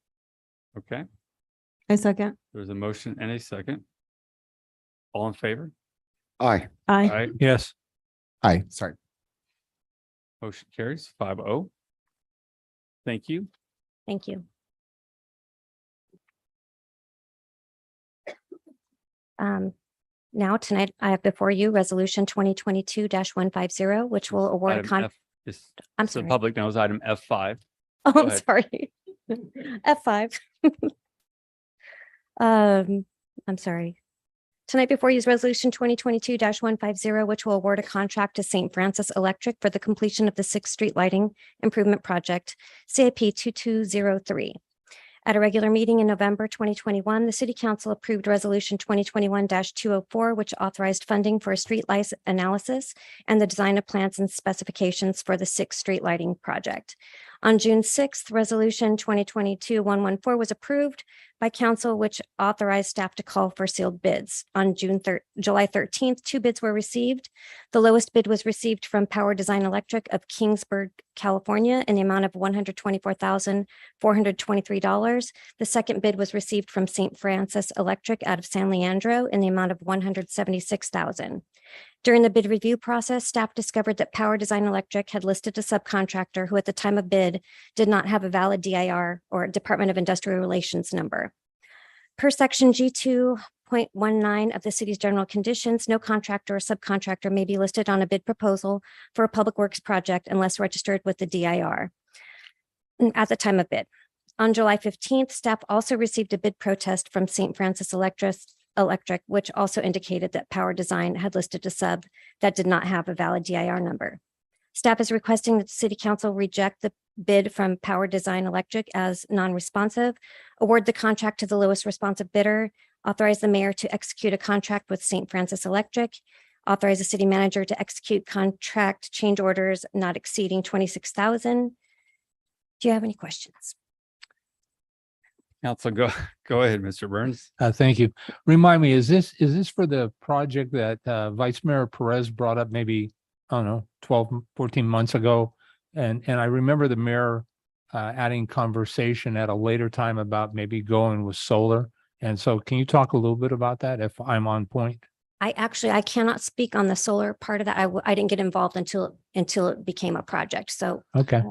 Okay, I second. there's a motion and a second. All in favor? Aye. Aye. Yes. Aye, sorry. Motion carries 5-0. Thank you. Thank you. Now tonight, I have before you Resolution 2022-150, which will award a Item F is, I'm so the sorry. public knows item F5. Oh, Go I'm ahead. sorry. F5. I'm sorry. Tonight before you is Resolution 2022-150, which will award a contract to St. Francis Electric for the completion of the Sixth Street Lighting Improvement Project, CIP 2203. At a regular meeting in November 2021, the City Council approved Resolution 2021-204, which authorized funding for a street light analysis and the design of plans and specifications for the Sixth Street Lighting Project. On June 6th, Resolution 2022-114 was approved by council, which authorized staff to call for sealed bids. On July 13th, 2 bids were received. The lowest bid was received from Power Design Electric of Kingsburg, California, in the amount of $124,423. The second bid was received from St. Francis Electric out of San Leandro in the amount of $176,000. During the bid review process, staff discovered that Power Design Electric had listed a subcontractor who at the time of bid did not have a valid DIR or Department of Industrial Relations number. Per section G2.19 of the city's general conditions, no contractor or subcontractor may be listed on a bid proposal for a public works project unless registered with the DIR at the time of bid. On July 15th, staff also received a bid protest from St. Francis Electric, which also indicated that Power Design had listed a sub that did not have a valid DIR number. Staff is requesting that the city council reject the bid from Power Design Electric as non-responsive, award the contract to the lowest responsive bidder, authorize the mayor to execute a contract with St. Francis Electric, authorize the city manager to execute contract change orders not exceeding 26,000. Do you have any questions? Council, go ahead, Mr. Burns. Thank you. Remind me, is this for the project that Vice Mayor Perez brought up maybe, I don't know, 12, 14 months ago? And I remember the mayor adding conversation at a later time about maybe going with solar. And so can you talk a little bit about that if I'm on point? I cannot speak on the solar part of that. I didn't get involved until it became a project. So. Okay,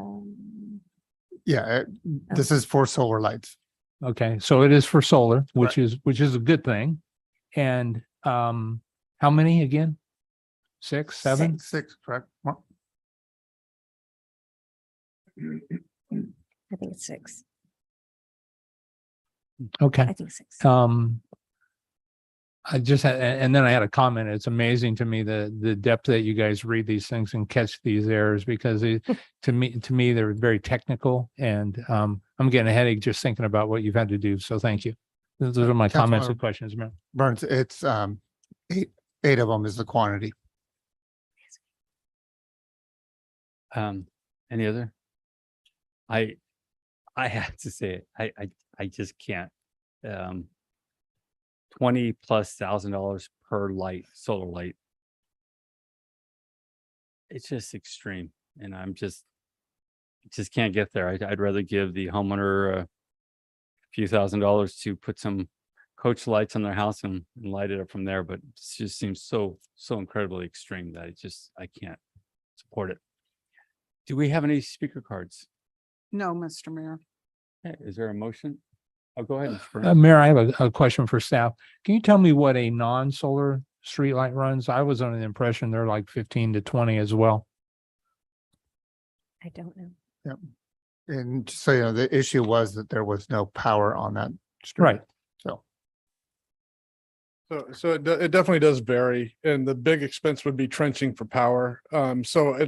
Yeah, this is for solar lights. okay. So it is for solar, which is a good thing. And how many again? 6, 7? Six, correct? I think it's 6. Okay. I think 6. I just had, and then I had a comment. It's amazing to me the depth that you guys read these things and catch these errors because to me, they're very technical and I'm getting a headache just thinking about what you've had to do. So thank you. Those are my comments and questions, Mayor. Burns, it's eight of them is the quantity. Any other? I have to say it. I just can't. $20,000+ per light, solar light. It's just extreme, and I'm just can't get there. I'd rather give the homeowner a few $1,000s to put some coach lights on their house and light it up from there. But it just seems so incredibly extreme that I can't support it. Do we have any speaker cards? No, Mr. Mayor. Okay, is there a motion? Oh, go ahead. Mr. Burns. Mayor, I have a question for staff. Can you tell me what a non-solar streetlight runs? I was under the impression they're like 15 to 20 as well. I don't know. Yep. And just so you know, the issue was that there was no power on that street. Right. So. So it definitely does vary, and the big expense would be trenching for power. So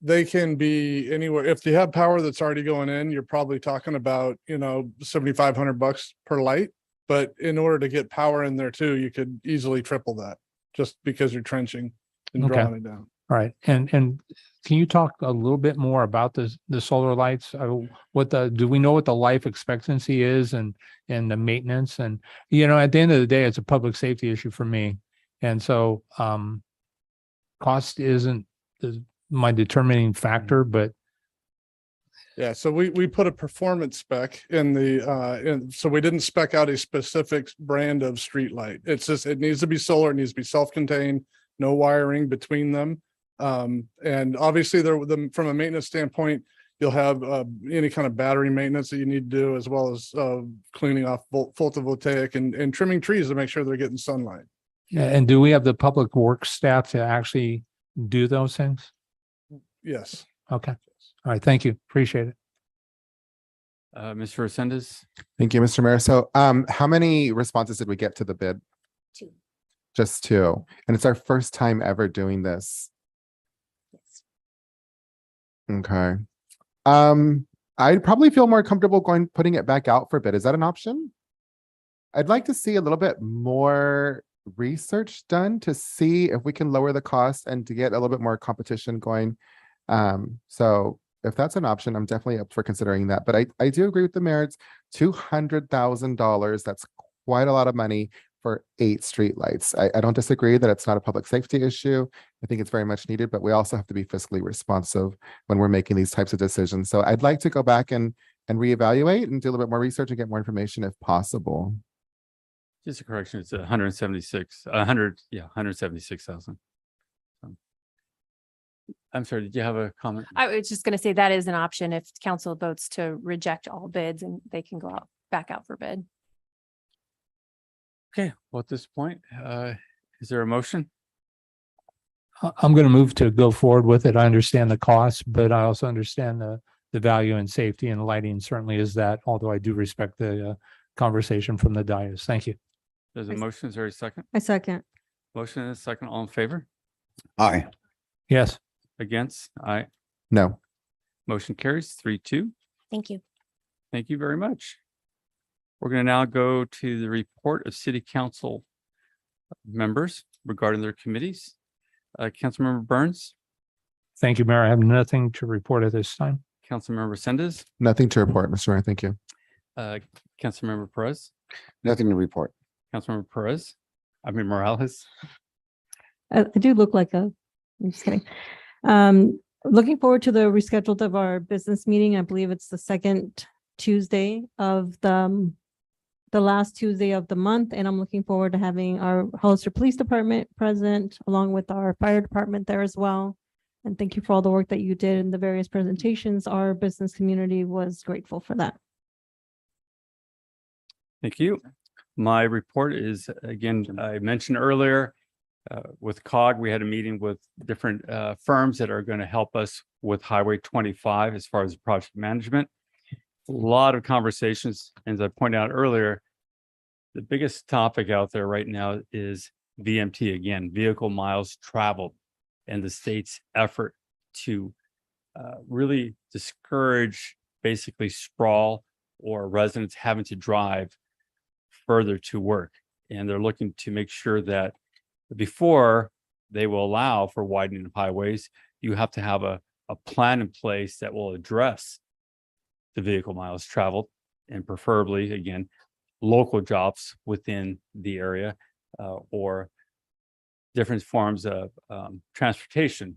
they can be anywhere. If you have power that's already going in, you're probably talking about, $7,500 per light. But in order to get power in there too, you could easily triple that just because you're trenching and Okay. drawing it down. All right. And can you talk a little bit more about the solar lights? Do we know what the life expectancy is and the maintenance? And, at the end of the day, it's a public safety issue for me. And so cost isn't my determining factor, but Yeah, so we put a performance spec in so we didn't spec out a specific brand of street light. It's just, it needs to be solar, it needs to be self-contained, no wiring between them. And obviously from a maintenance standpoint, you'll have any kind of battery maintenance that you need to do, as well as cleaning off photovoltaic and trimming trees to make sure they're getting sunlight. and do we have the public works staff to actually do those things? Yes. Okay. All right. Thank you. Appreciate it. Mr. Resendez? Thank you, Mr. Mayor. So how many responses did we get to the bid? 2. Just 2. And it's our first time ever doing this. Yes. Okay. I'd probably feel more comfortable putting it back out for bid. Is that an option? I'd like to see a little bit more research done to see if we can lower the cost and to get a little bit more competition going. So if that's an option, I'm definitely up for considering that. But I do agree with the mayor. It's $200,000. That's quite a lot of money for 8 streetlights. I don't disagree that it's not a public safety issue. I think it's very much needed, but we also have to be fiscally responsive when we're making these types of decisions. So I'd like to go back and reevaluate and do a little bit more research and get more information if possible. Just a correction, it's 176,000. I'm sorry, did you have a comment? I was just going to say that is an option if council votes to reject all bids and they can go back out for bid. Okay, well, at this point, is there a motion? I'm going to move to go forward with it. I understand the cost, but I also understand the value and safety, and lighting certainly is that, although I do respect the conversation from the dais. Thank you. There's a motion. Is there a second? I second. Motion and a second. All in favor? Aye. Yes. Against? Aye. No. Motion carries 3-2. Thank you. Thank you very much. We're going to now go to the report of city council members regarding their committees. Councilmember Burns, Thank you, Mayor. I have nothing to report at this time. Councilmember Sendes, Nothing to report, Mr. Mayor. Thank you. Councilmember Perez, Nothing to report. Councilmember Morales. I do look like I'm just kidding. Looking forward to the rescheduled of our business meeting. I believe it's the second Tuesday of the last Tuesday of the month, and I'm looking forward to having our Hollister Police Department present along with our fire department there as well. And thank you for all the work that you did in the various presentations. Our business community was grateful for that. Thank you. My report is, again, I mentioned earlier, with COG, we had a meeting with different firms that are going to help us with Highway 25 as far as project management. A lot of conversations. As I pointed out earlier, the biggest topic out there right now is VMT, again, vehicle miles traveled, and the state's effort to really discourage basically sprawl or residents having to drive further to work. And they're looking to make sure that before they will allow for widening of highways, you have to have a plan in place that will address the vehicle miles traveled, and preferably, again, local jobs within the area or different forms of transportation,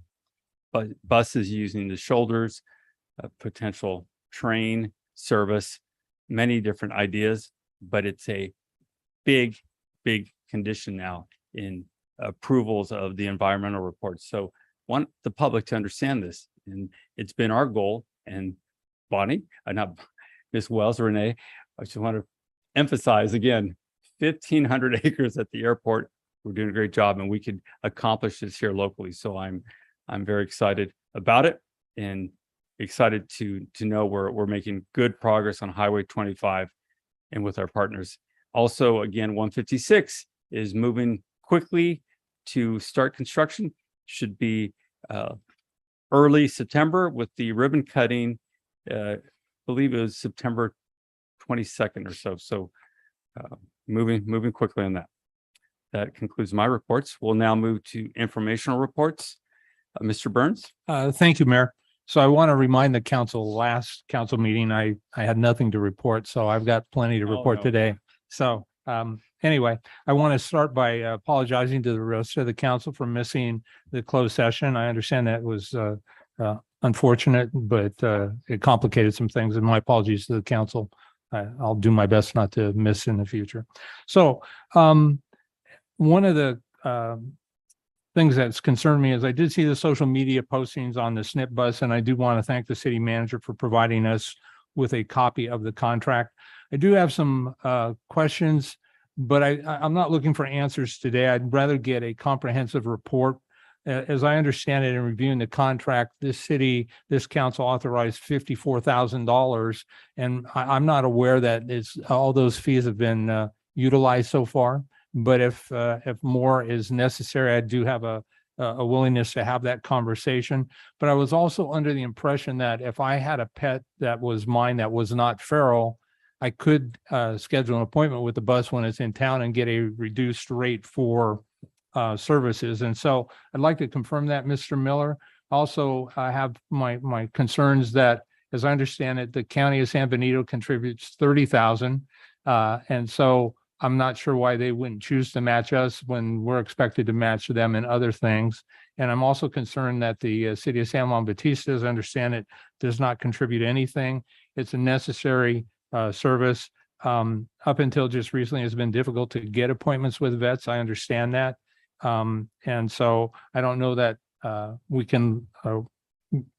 but buses using the shoulders, potential train service, many different ideas, but it's a big condition now in approvals of the environmental reports. So want the public to understand this, and it's been our goal. And Bonnie, not Ms. Wells, Renee, I just want to emphasize again, 1,500 acres at the airport. We're doing a great job, and we could accomplish this here locally. So I'm very excited about it, and excited to know we're making good progress on Highway 25 and with our partners. Also, again, 156 is moving quickly to start construction. Should be early September with the ribbon cutting. I believe it was September 22nd or so. So moving quickly on that. That concludes my reports. We'll now move to informational reports. Mr. Burns. Thank you, Mayor. So I want to remind the council, last council meeting, I had nothing to report, so I've got plenty to report today. So anyway, I want to start by apologizing to the rest of the council for missing the closed session. I understand that was unfortunate, but it complicated some things, and my apologies to the council. I'll do my best not to miss in the future. So one of the things that's concerned me is I did see the social media postings on the SNP bus, and I do want to thank the city manager for providing us with a copy of the contract. I do have some questions, but I'm not looking for answers today. I'd rather get a comprehensive report. As I understand it, in reviewing the contract, this council authorized $54,000, and I'm not aware that all those fees have been utilized so far. But if more is necessary, I do have a willingness to have that conversation. But I was also under the impression that if I had a pet that was mine that was not feral, I could schedule an appointment with the bus when it's in town and get a reduced rate for services. And so I'd like to confirm that, Mr. Miller. Also, I have my concerns that, as I understand it, the county of San Benito contributes $30,000, and so I'm not sure why they wouldn't choose to match us when we're expected to match them in other things. And I'm also concerned that the city of San Juan Bautista, as I understand it, does not contribute anything. It's a necessary service. Up until just recently, it's been difficult to get appointments with vets. I understand that. And so I don't know that we can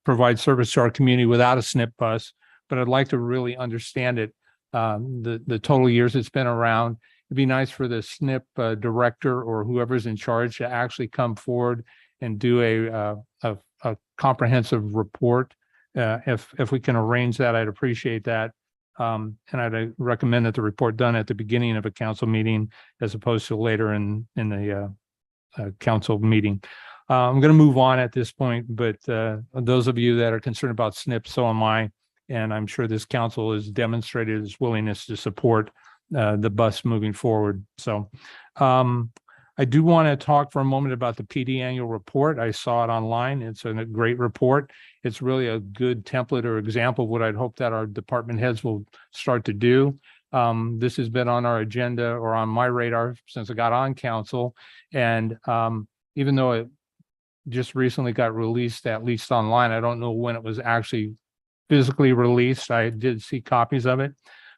provide service to our community without a SNP bus, but I'd like to really understand it, the total years it's been around, it'd be nice for the SNP director or whoever's in charge to actually come forward and do a comprehensive report. If we can arrange that, I'd appreciate that. And I'd recommend that the report done at the beginning of a council meeting as opposed to later in the council meeting. I'm going to move on at this point, but those of you that are concerned about SNP, so am I. And I'm sure this council has demonstrated its willingness to support the bus moving forward. So I do want to talk for a moment about the PD annual report. I saw it online. It's a great report. It's really a good template or example of what I'd hope that our department heads will start to do. This has been on our agenda or on my radar since I got on council. And even though it just recently got released, at least online, I don't know when it was actually physically released. I did see copies of it,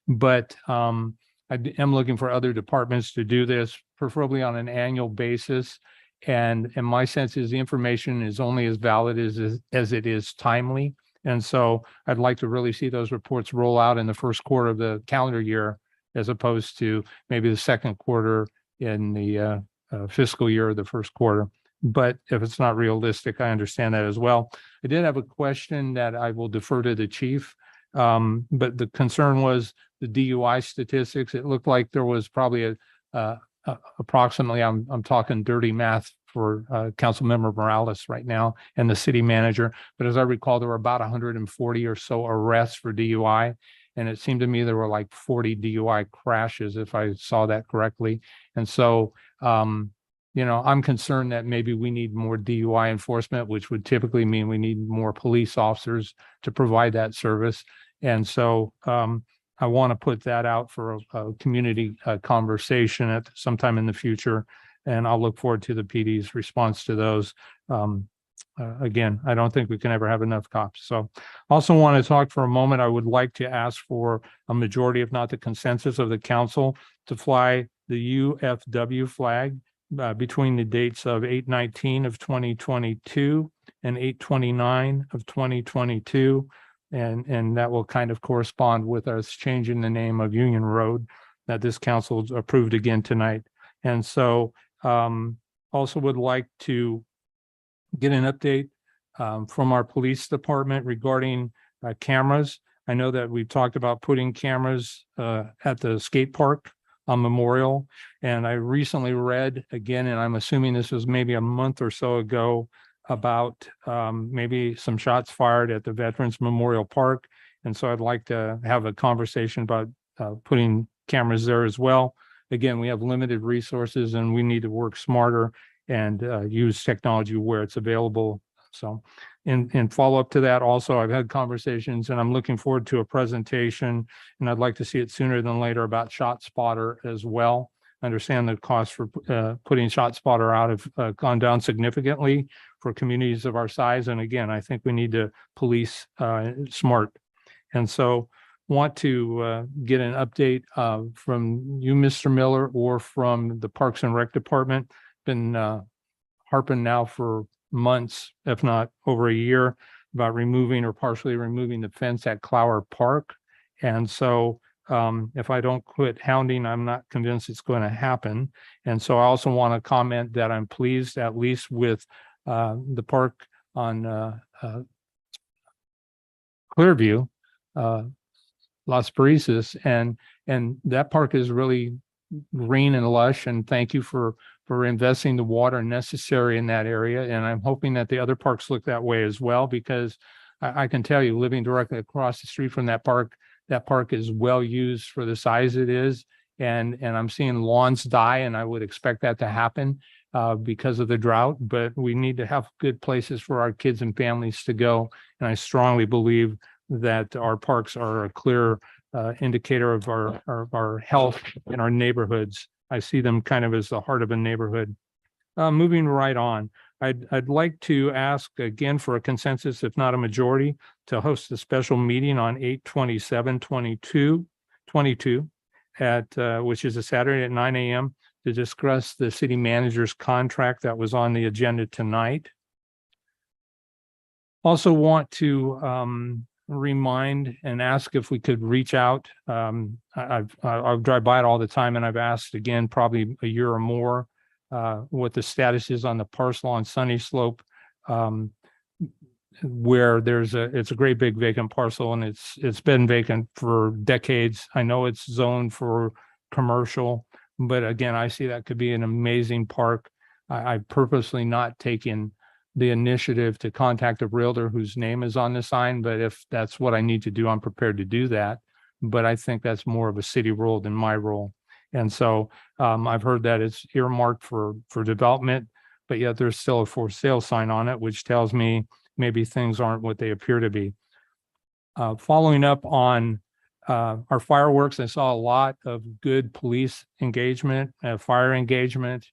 but I am looking for other departments to do this, preferably on an annual basis. And my sense is the information is only as valid as it is timely. And so I'd like to really see those reports roll out in the first quarter of the calendar year, as opposed to maybe the second quarter in the fiscal year or the first quarter. But if it's not realistic, I understand that as well. I did have a question that I will defer to the chief. But the concern was the DUI statistics. It looked like there was probably approximately, I'm talking dirty math for Councilmember Morales right now and the city manager. But as I recall, there were about 140 or so arrests for DUI. And it seemed to me there were like 40 DUI crashes, if I saw that correctly. And so, I'm concerned that maybe we need more DUI enforcement, which would typically mean we need more police officers to provide that service. And so I want to put that out for a community conversation at sometime in the future. And I'll look forward to the PD's response to those. Again, I don't think we can ever have enough cops. So also want to talk for a moment. I would like to ask for a majority, if not the consensus of the council, to fly the UFW flag between the dates of 8/19 of 2022 and 8/29 of 2022. And that will kind of correspond with us changing the name of Union Road that this council approved again tonight. And so also would like to get an update from our police department regarding cameras. I know that we've talked about putting cameras at the skate park on Memorial. And I recently read again, and I'm assuming this was maybe a month or so ago, about maybe some shots fired at the Veterans Memorial Park. And so I'd like to have a conversation about putting cameras there as well. Again, we have limited resources and we need to work smarter and use technology where it's available. So in follow up to that, also, I've had conversations and I'm looking forward to a presentation, and I'd like to see it sooner than later, about ShotSpotter as well. I understand the cost for putting ShotSpotter out have gone down significantly for communities of our size. And again, I think we need to police smart. And so want to get an update from you, Mr. Miller, or from the Parks and Rec Department. Been harping now for months, if not over a year, about removing or partially removing the fence at Clower Park. And so if I don't quit hounding, I'm not convinced it's going to happen. And so I also want to comment that I'm pleased, at least with the park on Clearview, Las Parisas, and that park is really green and lush. And thank you for investing the water necessary in that area. And I'm hoping that the other parks look that way as well, because I can tell you, living directly across the street from that park is well used for the size it is. And I'm seeing lawns die, and I would expect that to happen because of the drought. But we need to have good places for our kids and families to go. And I strongly believe that our parks are a clear indicator of our health in our neighborhoods. I see them kind of as the heart of a neighborhood. Moving right on, I'd like to ask again for a consensus, if not a majority, to host a special meeting on 8/27/22 at which is a Saturday at 9 a.m. to discuss the city manager's contract that was on the agenda tonight. Also want to remind and ask if we could reach out. I'll drive by it all the time, and I've asked again, probably a year or more, what the status is on the parcel on Sunny Slope, where it's a great big vacant parcel, and it's been vacant for decades. I know it's zoned for commercial, but again, I see that could be an amazing park. I've purposely not taken the initiative to contact a realtor whose name is on the sign, but if that's what I need to do, I'm prepared to do that. But I think that's more of a city role than my role. And so I've heard that it's earmarked for development, but yet there's still a for sale sign on it, which tells me maybe things aren't what they appear to be. Following up on our fireworks, I saw a lot of good police engagement, fire engagement,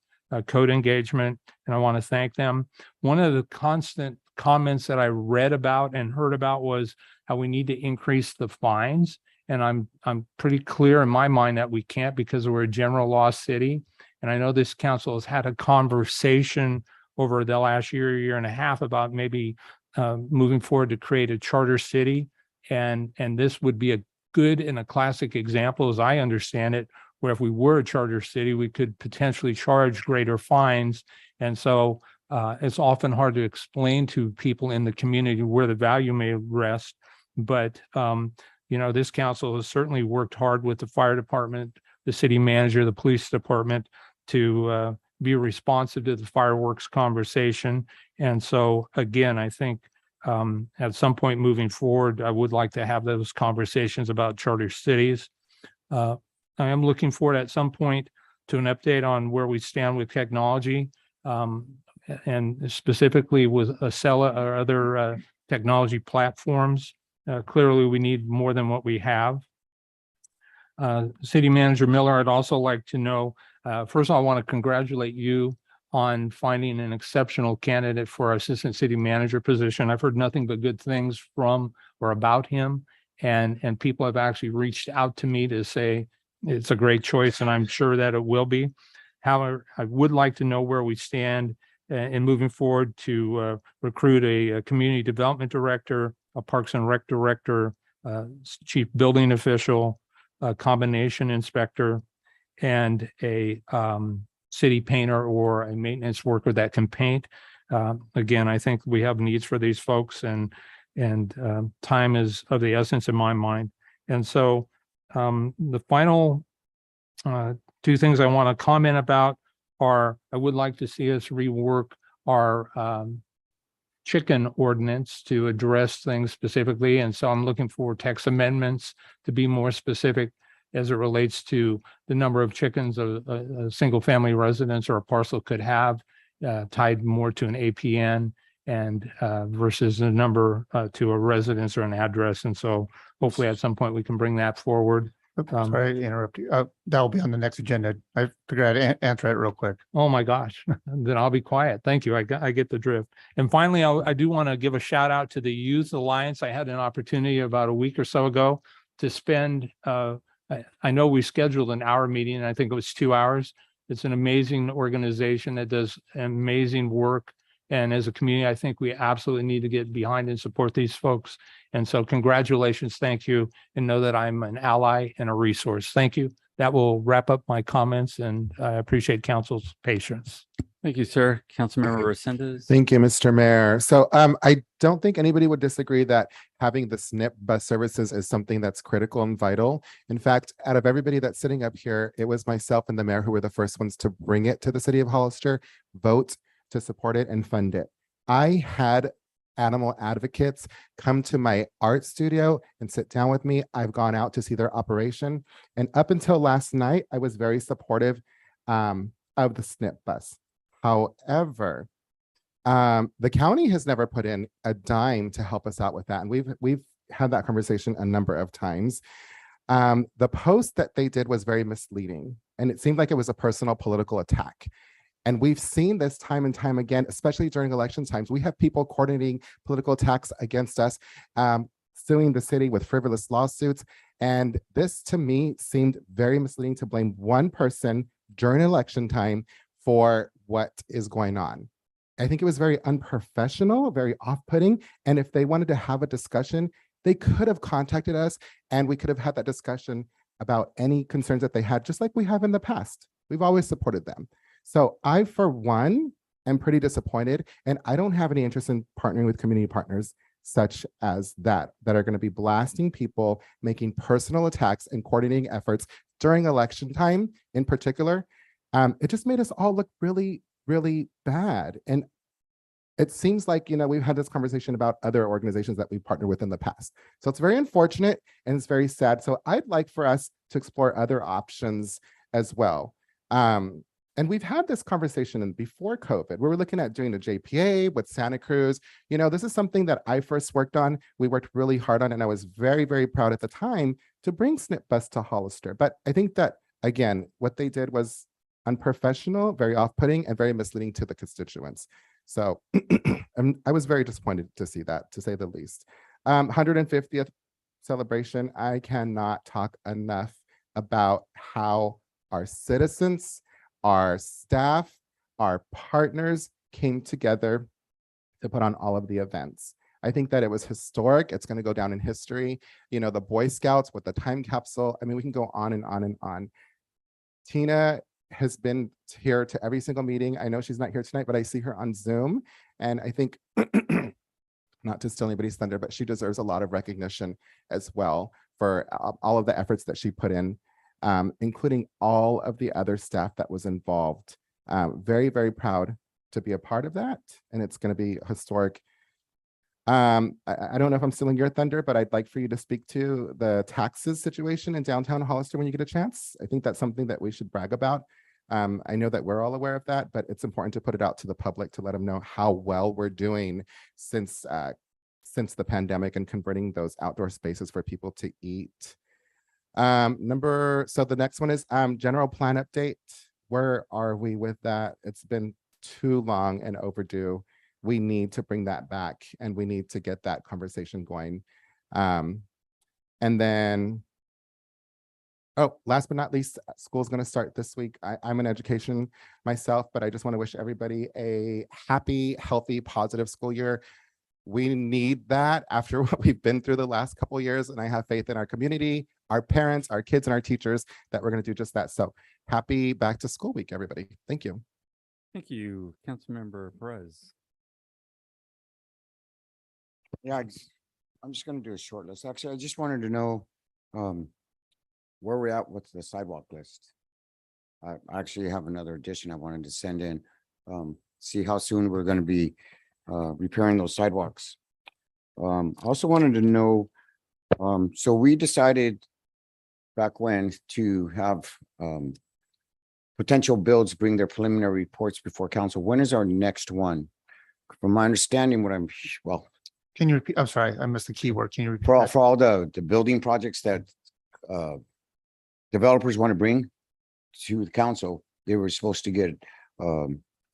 code engagement, and I want to thank them. One of the constant comments that I read about and heard about was how we need to increase the fines. And I'm pretty clear in my mind that we can't, because we're a general law city. And I know this council has had a conversation over the last year and a half about maybe moving forward to create a charter city. And this would be a good and a classic example, as I understand it, where if we were a charter city, we could potentially charge greater fines. And so it's often hard to explain to people in the community where the value may rest. But, this council has certainly worked hard with the fire department, the city manager, the police department to be responsive to the fireworks conversation. And so, again, I think at some point moving forward, I would like to have those conversations about charter cities. I am looking forward at some point to an update on where we stand with technology, and specifically with Acela or other technology platforms. Clearly, we need more than what we have. City Manager Miller, I'd also like to know, first of all, I want to congratulate you on finding an exceptional candidate for our Assistant City Manager position. I've heard nothing but good things from or about him, and people have actually reached out to me to say it's a great choice, and I'm sure that it will be. However, I would like to know where we stand in moving forward to recruit a community development director, a Parks and Rec director, chief building official, a combination inspector, and a city painter or a maintenance worker that can paint. Again, I think we have needs for these folks, and time is of the essence in my mind. And so the final two things I want to comment about are, I would like to see us rework our chicken ordinance to address things specifically. And so I'm looking for text amendments to be more specific as it relates to the number of chickens a single family residence or a parcel could have, tied more to an APN and versus the number to a residence or an address. And so hopefully at some point we can bring that forward. Sorry to interrupt you. That will be on the next agenda. I figured I'd answer it real quick. Oh my gosh, then I'll be quiet. Thank you. I get the drift. And finally, I do want to give a shout out to the Youth Alliance. I had an opportunity about a week or so ago to spend, I know we scheduled an hour meeting, and I think it was 2 hours. It's an amazing organization that does amazing work. And as a community, I think we absolutely need to get behind and support these folks. And so congratulations, thank you, and know that I'm an ally and a resource. Thank you. That will wrap up my comments, and I appreciate council's patience. Thank you, sir. Councilmember Resendez. Thank you, Mr. Mayor. So I don't think anybody would disagree that having the SNP bus services is something that's critical and vital. In fact, out of everybody that's sitting up here, it was myself and the mayor who were the first ones to bring it to the city of Hollister, vote to support it and fund it. I had animal advocates come to my art studio and sit down with me. I've gone out to see their operation. And up until last night, I was very supportive of the SNP bus. However, the county has never put in a dime to help us out with that. And we've had that conversation a number of times. The post that they did was very misleading, and it seemed like it was a personal political attack. And we've seen this time and time again, especially during election times. We have people coordinating political attacks against us, suing the city with frivolous lawsuits. And this, to me, seemed very misleading to blame one person during election time for what is going on. I think it was very unprofessional, very off-putting. And if they wanted to have a discussion they could have contacted us and we could have had that discussion about any concerns that they had, just like we have in the past. We've always supported them. So I, for one, am pretty disappointed, and I don't have any interest in partnering with community partners such as that are going to be blasting people, making personal attacks and coordinating efforts during election time in particular. It just made us all look really, really bad. And it seems like, we've had this conversation about other organizations that we've partnered with in the past. So it's very unfortunate and it's very sad. So I'd like for us to explore other options as well. And we've had this conversation before COVID. We were looking at doing a JPA with Santa Cruz. This is something that I first worked on. We worked really hard on, and I was very, very proud at the time to bring SNP Bus to Hollister. But I think that, again, what they did was unprofessional, very off-putting, and very misleading to the constituents. So I was very disappointed to see that, to say the least. 150th celebration, I cannot talk enough about how our citizens, our staff, our partners came together to put on all of the events. I think that it was historic. It's going to go down in history. The Boy Scouts with the time capsule. I mean, we can go on and on and on. Tina has been here to every single meeting. I know she's not here tonight, but I see her on Zoom. And I think, not to steal anybody's thunder, but she deserves a lot of recognition as well for all of the efforts that she put in. Including all of the other staff that was involved. Very, very proud to be a part of that. And it's going to be historic. I don't know if I'm stealing your thunder, but I'd like for you to speak to the taxes situation in downtown Hollister when you get a chance. I think that's something that we should brag about. I know that we're all aware of that, but it's important to put it out to the public to let them know how well we're doing since the pandemic and converting those outdoor spaces for people to eat. So the next one is general plan update. Where are we with that? It's been too long and overdue. We need to bring that back and we need to get that conversation going. And then, last but not least, school's going to start this week. I'm in education myself, but I just want to wish everybody a happy, healthy, positive school year. We need that after what we've been through the last couple of years, and I have faith in our community, our parents, our kids, and our teachers that we're going to do just that. So happy back to school week, everybody. Thank you. Thank you, Councilmember Perez. Yeah, I'm just going to do a short list. Actually, I just wanted to know where we're at with the sidewalk list. I actually have another addition I wanted to send in. See how soon we're going to be repairing those sidewalks. I also wanted to know, so we decided back when to have potential builds bring their preliminary reports before council. When is our next one? From my understanding, Can you repeat? I'm sorry, I missed the keyword. Can you repeat? for all the building projects that developers want to bring to the council, they were supposed to get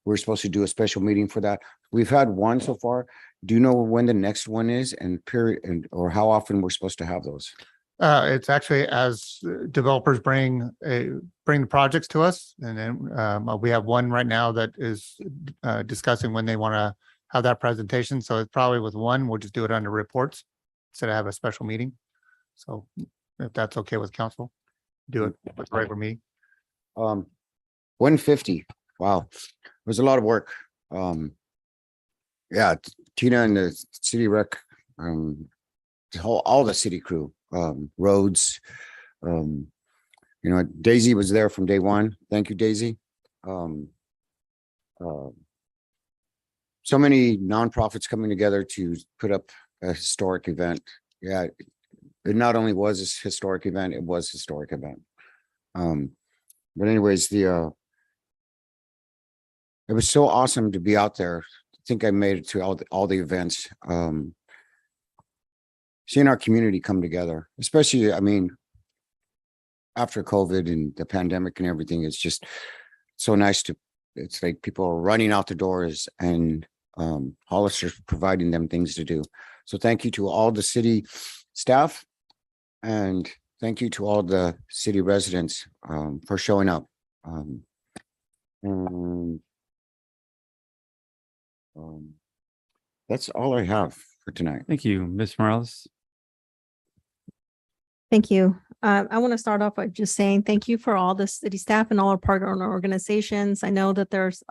we're supposed to do a special meeting for that. We've had one so far. Do you know when the next one is and or how often we're supposed to have those? It's actually as developers bring the projects to us, and then we have one right now that is discussing when they want to have that presentation. So it's probably with one, we'll just do it under reports instead of have a special meeting. So if that's okay with council, do it with regular meeting. 150. Wow, it was a lot of work. Yeah, Tina and the city rec, all the city crew, roads. Daisy was there from day one. Thank you, Daisy. So many nonprofits coming together to put up a historic event. Yeah, it not only was a historic event, it was a historic event. But anyways, it was so awesome to be out there. I think I made it to all the events. Seeing our community come together, especially, after COVID and the pandemic and everything, it's just so nice it's like people are running out the doors and Hollister's providing them things to do. So thank you to all the city staff and thank you to all the city residents for showing up. That's all I have for tonight. Thank you, Ms. Morales. Thank you. I want to start off by just saying thank you for all the city staff and all our partner organizations. I know that there's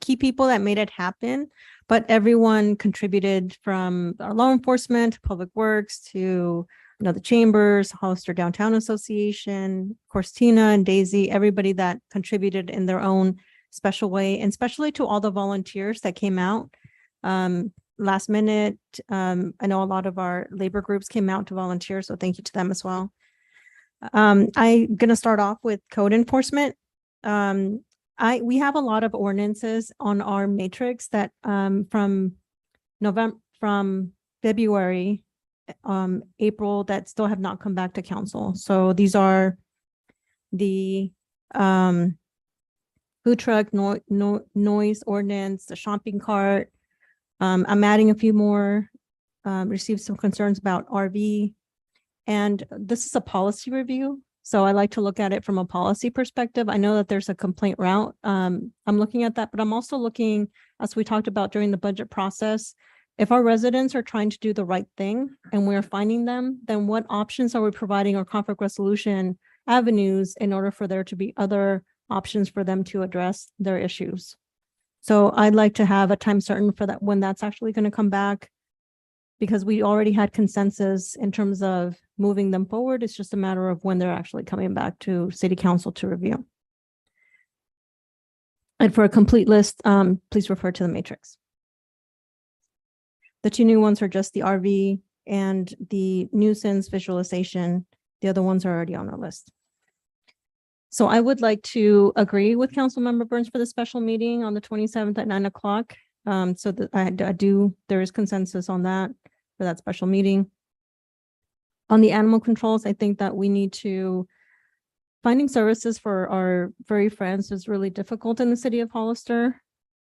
key people that made it happen, but everyone contributed, from our law enforcement, public works, to the chambers, Hollister Downtown Association, of course, Tina and Daisy, everybody that contributed in their own special way, and especially to all the volunteers that came out last minute. I know a lot of our labor groups came out to volunteer, so thank you to them as well. I'm going to start off with code enforcement. We have a lot of ordinances on our matrix that from February, April, that still have not come back to council. So these are the food truck noise ordinance, the shopping cart. I'm adding a few more. Received some concerns about RV. And this is a policy review. So I like to look at it from a policy perspective. I know that there's a complaint route. I'm looking at that, but I'm also looking, as we talked about during the budget process, if our residents are trying to do the right thing and we're finding them, then what options are we providing, or conflict resolution avenues, in order for there to be other options for them to address their issues? So I'd like to have a time certain for that, when that's actually going to come back, because we already had consensus in terms of moving them forward. It's just a matter of when they're actually coming back to city council to review. And for a complete list, please refer to the matrix. The two new ones are just the RV and the nuisance visualization. The other ones are already on our list. So I would like to agree with Councilmember Burns for the special meeting on the 27th at 9 o'clock. So that there is consensus on that for that special meeting. On the animal controls, I think that we need to, finding services for our furry friends is really difficult in the city of Hollister.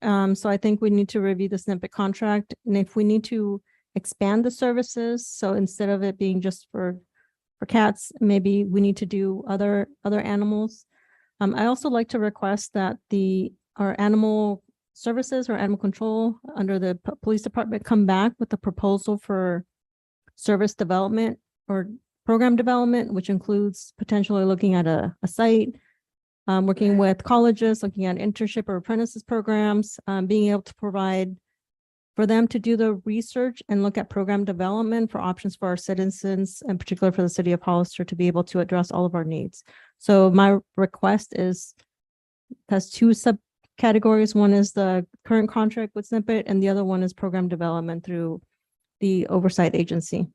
So I think we need to review the snippet contract, and if we need to expand the services, so instead of it being just for cats, maybe we need to do other animals. I also like to request that our animal services or animal control under the police department come back with a proposal for service development or program development, which includes potentially looking at a site, working with colleges, looking at internship or apprentices programs, being able to provide for them to do the research and look at program development for options for our citizens, in particular for the city of Hollister, to be able to address all of our needs. So my request has two subcategories. One is the current contract with Snippet, and the other one is program development through the oversight agency.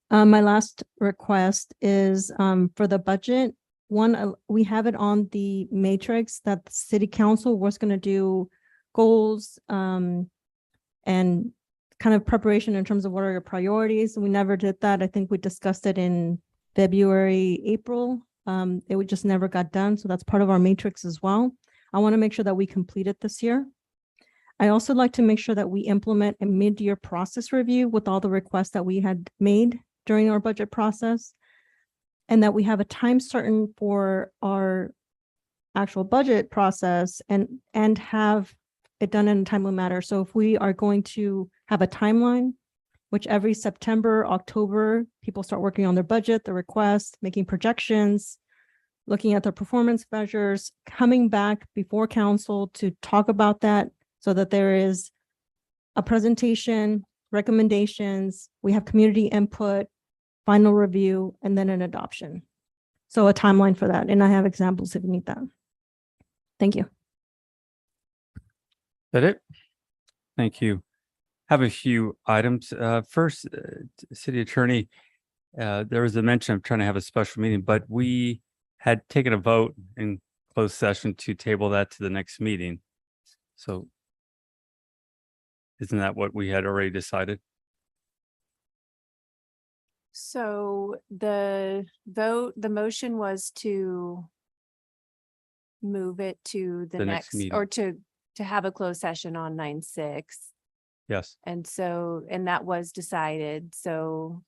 My last request is for the budget. One, we have it on the matrix that the city council was going to do goals and kind of preparation in terms of what are your priorities. We never did that. I think we discussed it in February, April. It just never got done. So that's part of our matrix as well. I want to make sure that we complete it this year. I also like to make sure that we implement a mid-year process review with all the requests that we had made during our budget process, and that we have a time certain for our actual budget process and have it done in a timely manner. So if we are going to have a timeline, which every September, October, people start working on their budget, the request, making projections, looking at their performance measures, coming back before council to talk about that, so that there is a presentation, recommendations, we have community input, final review, and then an adoption. So a timeline for that. And I have examples if you need that. Thank you. That it? Thank you. Have a few items. First, City Attorney, there was a mention of trying to have a special meeting, but we had taken a vote in closed session to table that to the next meeting. So isn't that what we had already decided? So the motion was to move it to the next next, meeting. or to have a closed session on 9/6. Yes. And that was decided. So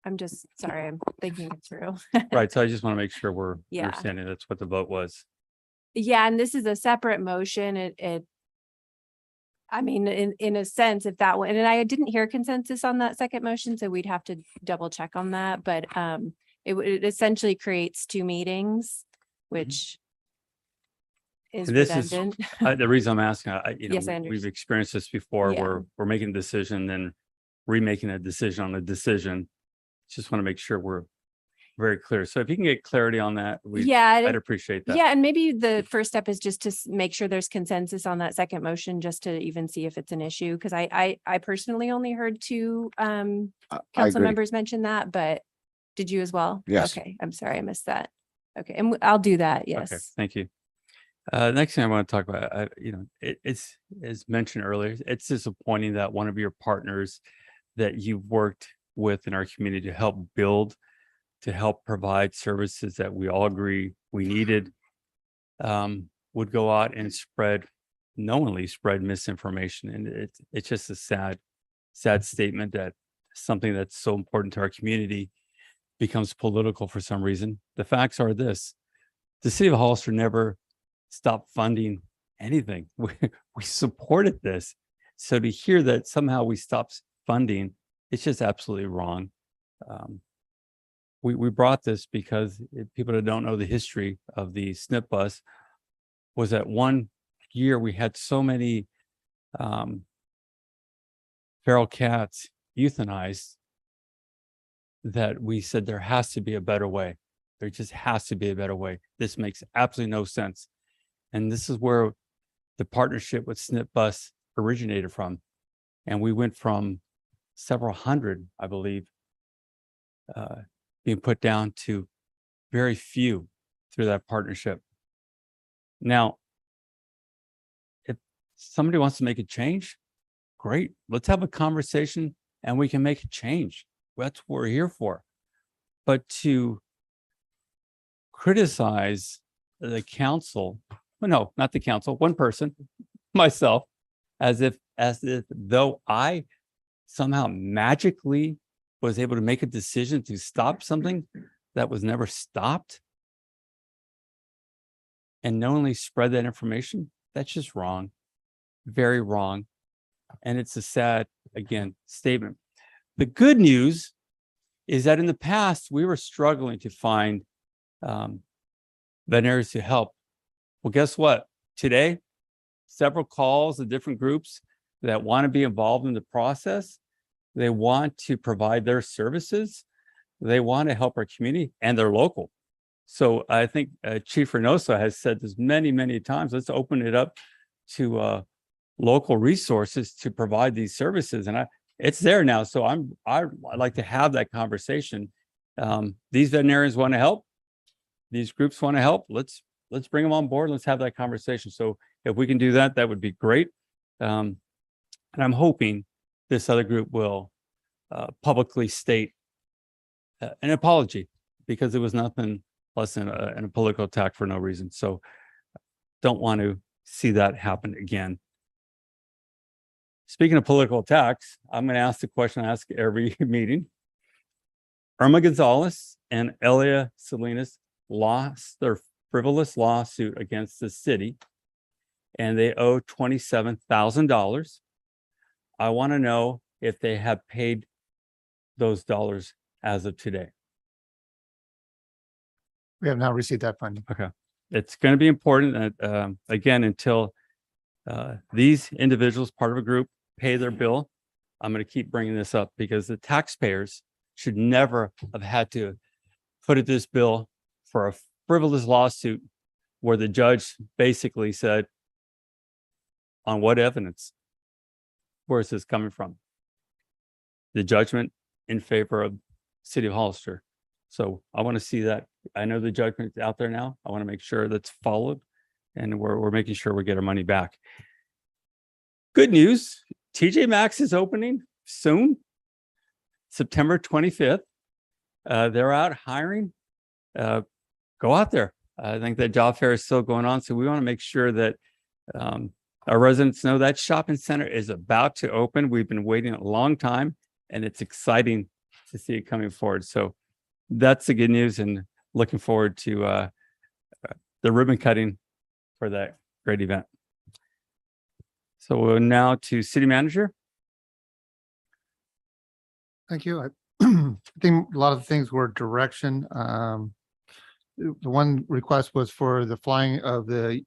I'm just, sorry, I'm thinking it through. Right. So I just want to make sure we're Yeah. understanding that's what the vote was. Yeah, and this is a separate motion. I mean, in a sense, if that one, and I didn't hear consensus on that second motion, so we'd have to double check on that, but it essentially creates two meetings, which is And this is, redundant. the reason I'm asking, Yes, I we've understand. experienced this before Yeah. where we're making a decision, then remaking a decision on a decision. Just want to make sure we're very clear. So if you can get clarity on that, I'd appreciate that. Yeah, and maybe the first step is just to make sure there's consensus on that second motion, just to even see if it's an issue. Because I personally only heard two council agree. members mention that, but did you as well? Yes. Okay, I'm sorry, I missed that. Okay, and I'll do that, Okay, yes. thank you. Next thing I want to talk about, it's, as mentioned earlier, it's disappointing that one of your partners that you've worked with in our community to help build, to help provide services that we all agree we needed, would go out and knowingly spread misinformation. And it's just a sad statement that something that's so important to our community becomes political for some reason. The facts are this: the city of Hollister never stopped funding anything. We supported this. So to hear that somehow we stopped funding, it's just absolutely wrong. We brought this because people that don't know the history of the SNP bus was that one year we had so many feral cats euthanized that we said there has to be a better way. There just has to be a better way. This makes absolutely no sense. And this is where the partnership with SNP bus originated from. And we went from several hundred, I believe, being put down to very few through that partnership. Now, if somebody wants to make a change, great. Let's have a conversation and we can make a change. That's what we're here for. But to criticize the council, well, no, not the council, one person, myself, as if though I somehow magically was able to make a decision to stop something that was never stopped and knowingly spread that information, that's just wrong, very wrong. And it's a sad, again, statement. The good news is that in the past, we were struggling to find veterinarians to help. Well, guess what? Today, several calls of different groups that want to be involved in the process. They want to provide their services. They want to help our community, and they're local. So I think Chief Reynoso has said this many, many times. Let's open it up to local resources to provide these services. And it's there now. So I'd like to have that conversation. These veterinarians want to help. These groups want to help. Let's bring them on board. Let's have that conversation. So if we can do that, that would be great. And I'm hoping this other group will publicly state an apology, because it was nothing less than a political attack for no reason. So don't want to see that happen again. Speaking of political attacks, I'm going to ask the question I ask every meeting. Irma Gonzalez and Elia Salinas lost their frivolous lawsuit against the city, and they owe $27,000. I want to know if they have paid those dollars as of today. We have not received that funding. Okay. It's going to be important that, again, until these individuals, part of a group, pay their bill, I'm going to keep bringing this up, because the taxpayers should never have had to foot at this bill for a frivolous lawsuit where the judge basically said, on what evidence? Where is this coming from? The judgment in favor of City of Hollister. So I want to see that. I know the judgment's out there now. I want to make sure that's followed, and we're making sure we get our money back. Good news, TJ Maxx is opening soon, September 25th. They're out hiring. Go out there. I think that job fair is still going on. So we want to make sure that our residents know that shopping center is about to open. We've been waiting a long time, and it's exciting to see it coming forward. So that's the good news, and looking forward to the ribbon cutting for that great event. So we're now to city manager. Thank you. I think a lot of the things were direction. The one request was for the flying of the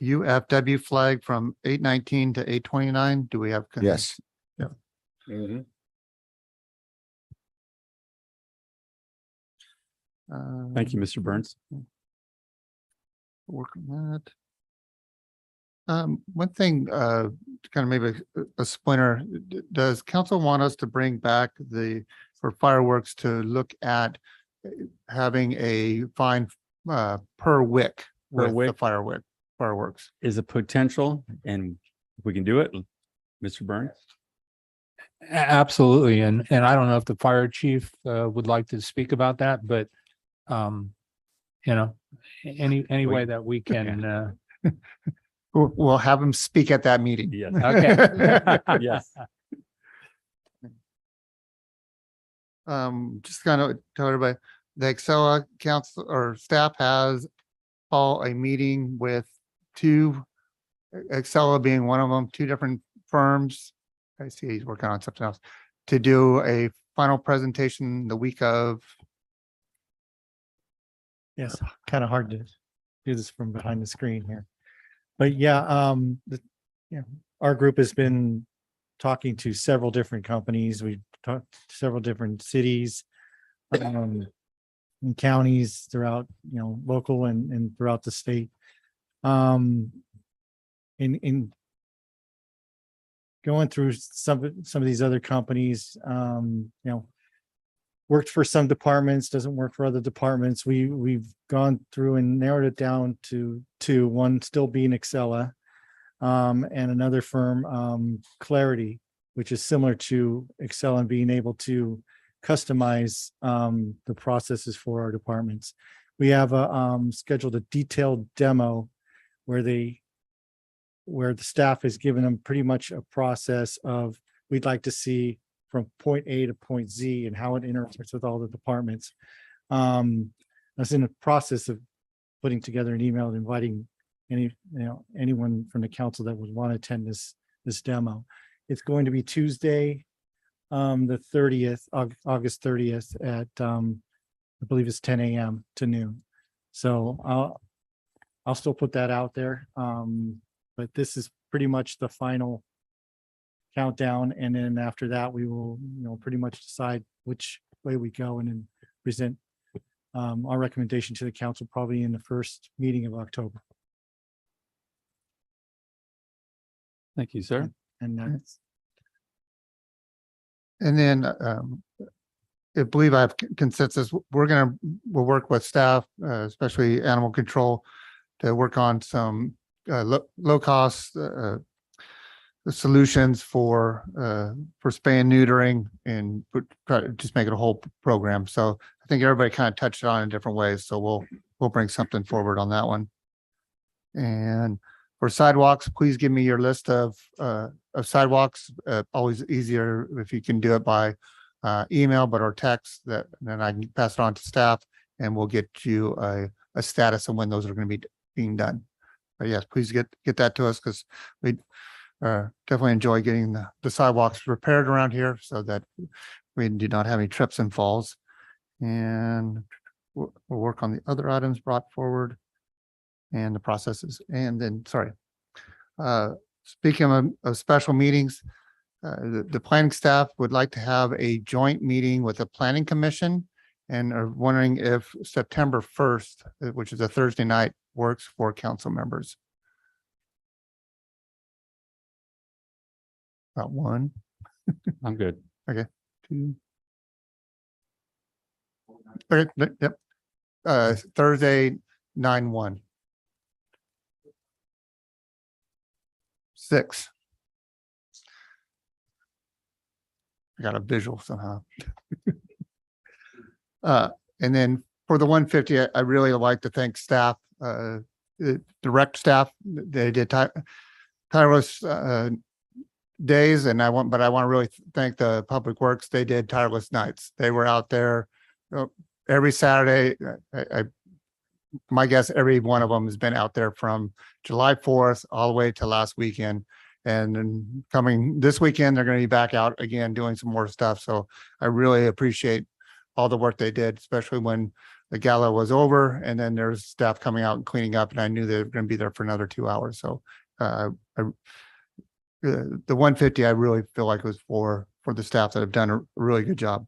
UFW flag from 8:19 to 8:29. Do we have? Yes. Yeah. Thank you, Mr. Burns. Work on that. One thing, kind of maybe a splinter, does council want us to bring back for fireworks to look at having a fine, per wick Per with the wick? fireworks? Is a potential, and if we can do it, Mr. Burns. Absolutely. And I don't know if the fire chief would like to speak about that, but any way that we can, We'll have them speak at that meeting. Yes. Okay. Yes. Just kind of tell everybody, the Excella council or staff has a meeting with two, Excella being one of them, two different firms. I see he's working on something else to do a final presentation the week of. Yes, kind of hard to do this from behind the screen here. But yeah, our group has been talking to several different companies. We've talked to several different cities, and counties throughout, local and throughout the state. In going through some of these other companies, worked for some departments, doesn't work for other departments. We've gone through and narrowed it down to two, one still being Excella, and another firm, Clarity, which is similar to Excella and being able to customize the processes for our departments. We have scheduled a detailed demo where the staff is given them pretty much a process of, we'd like to see from point A to point Z and how it interacts with all the departments. I was in the process of putting together an email and inviting anyone from the council that would want to attend this demo. It's going to be Tuesday, the 30th, August 30th at, I believe it's 10 a.m. to noon. So I'll still put that out there. But this is pretty much the final countdown. And then after that, we will, pretty much decide which way we go and then present our recommendation to the council probably in the first meeting of October. Thank you, sir. And that's, And then, I believe I have consensus. We'll work with staff, especially animal control, to work on some low cost solutions for spay and neutering and try to just make it a whole program. So I think everybody kind of touched it on in different ways. So we'll bring something forward on that one. And for sidewalks, please give me your list of sidewalks. Always easier if you can do it by email, or text, that then I can pass it on to staff and we'll get you a status of when those are going to be being done. But yes, please get that to us, because we definitely enjoy getting the sidewalks repaired around here so that we do not have any trips and falls. And we'll work on the other items brought forward and the processes. And then, sorry, speaking of special meetings, the planning staff would like to have a joint meeting with the planning commission and are wondering if September 1st, which is a Thursday night, works for council members. About one. I'm good. Okay. Two. Okay, yep. Thursday, 9/1. 6. I got a visual somehow. And then for the 150, I really like to thank staff, direct staff. They did tireless days, and I want to really thank the public works. They did tireless nights. They were out there every Saturday. I my guess, every one of them has been out there from July 4th all the way to last weekend. And then coming this weekend, they're going to be back out again doing some more stuff. So I really appreciate all the work they did, especially when the gala was over and then there's staff coming out and cleaning up, and I knew they were going to be there for another 2 hours. So the 150, I really feel like was for the staff that have done a really good job.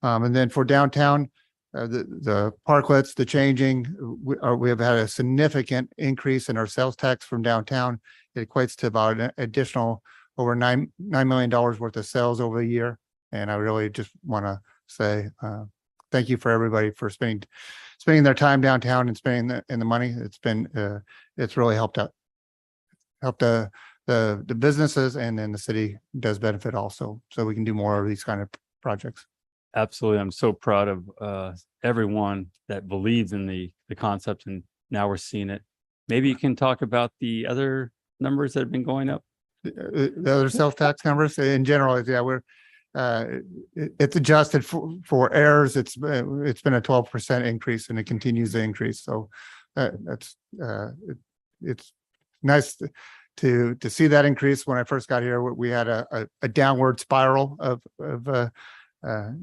And then for downtown, the parklets, the changing, we have had a significant increase in our sales tax from downtown. It equates to about an additional over $9 million worth of sales over the year. And I really just want to say thank you for everybody for spending their time downtown and spending the money. It's been it's really helped the businesses, and then the city does benefit also. So we can do more of these kind of projects. Absolutely. I'm so proud of everyone that believes in the concept, and now we're seeing it. Maybe you can talk about the other numbers that have been going up. The other sales tax numbers in general, yeah, we're it's adjusted for errors. It's been a 12% increase, and it continues to increase. So that's it's nice to see that increase. When I first got here, we had a downward spiral of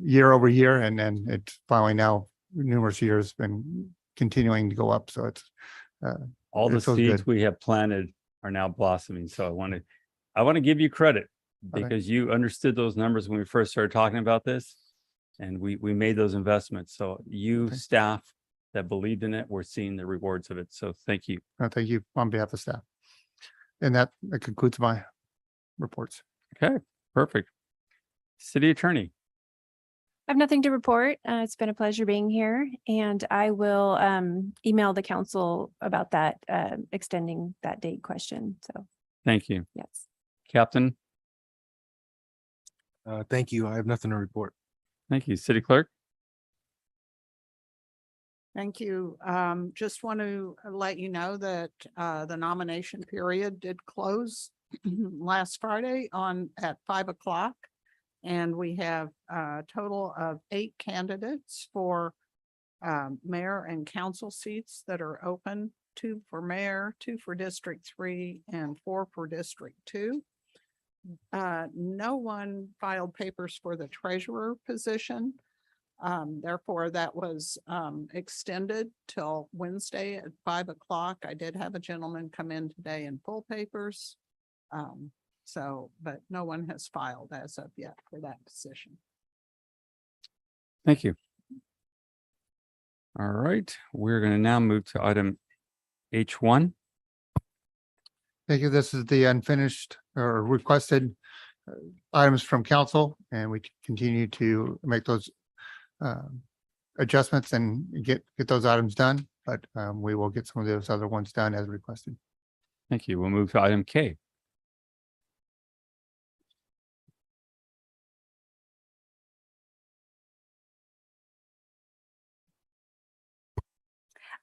year over year, and then it's finally now numerous years been continuing to go up. So it's all the it feels seeds good. we have planted are now blossoming. So I want to give you credit because you understood those numbers when we first started talking about this, and we made those investments. So you staff that believed in it, we're seeing the rewards of it. So thank you. Thank you on behalf of staff. And that concludes my reports. Okay, perfect. City Attorney. I have nothing to report. It's been a pleasure being here, and I will email the council about that, extending that date question. So, Thank you. yes. Captain. Thank you. I have nothing to report. Thank you. City Clerk. Thank you. Just want to let you know that the nomination period did close last Friday at 5 o'clock. And we have a total of 8 candidates for mayor and council seats that are open, 2 for mayor, 2 for District 3, and 4 for District 2. No one filed papers for the treasurer position. Therefore, that was extended till Wednesday at 5 o'clock. I did have a gentleman come in today and pull papers. But no one has filed as of yet for that position. Thank you. All right, we're going to now move to item H1. Thank you. This is the unfinished or requested items from council, and we continue to make those adjustments and get those items done, but we will get some of those other ones done as requested. Thank you. We'll move to item K.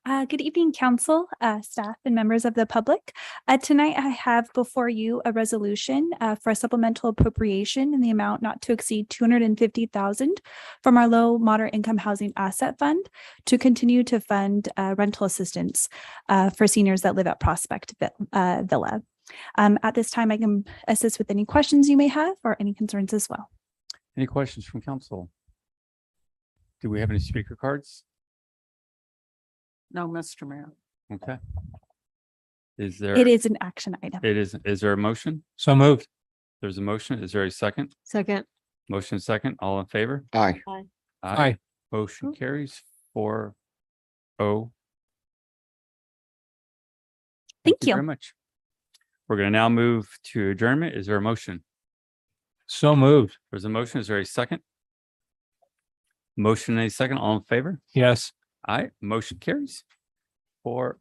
Good evening, council, staff, and members of the public. Tonight, I have before you a resolution for a supplemental appropriation in the amount not to exceed $250,000 from our low moderate income housing asset fund to continue to fund rental assistance for seniors that live at Prospect Villa. At this time, I can assist with any questions you may have or any concerns as well. Any questions from council? Do we have any speaker cards? No, Mr. Mayor. Okay. Is there? It is an action item. It is. Is there a motion? So moved. There's a motion. Is there a second? Second. Motion second. All in favor? Aye. Aye. Motion carries 4-0. Thank Very you. much. We're going to now move to adjournment. Is there a motion? So moved. There's a motion. Is there a second? Motion and a second. All in favor? Yes. Aye. Motion carries 4-0.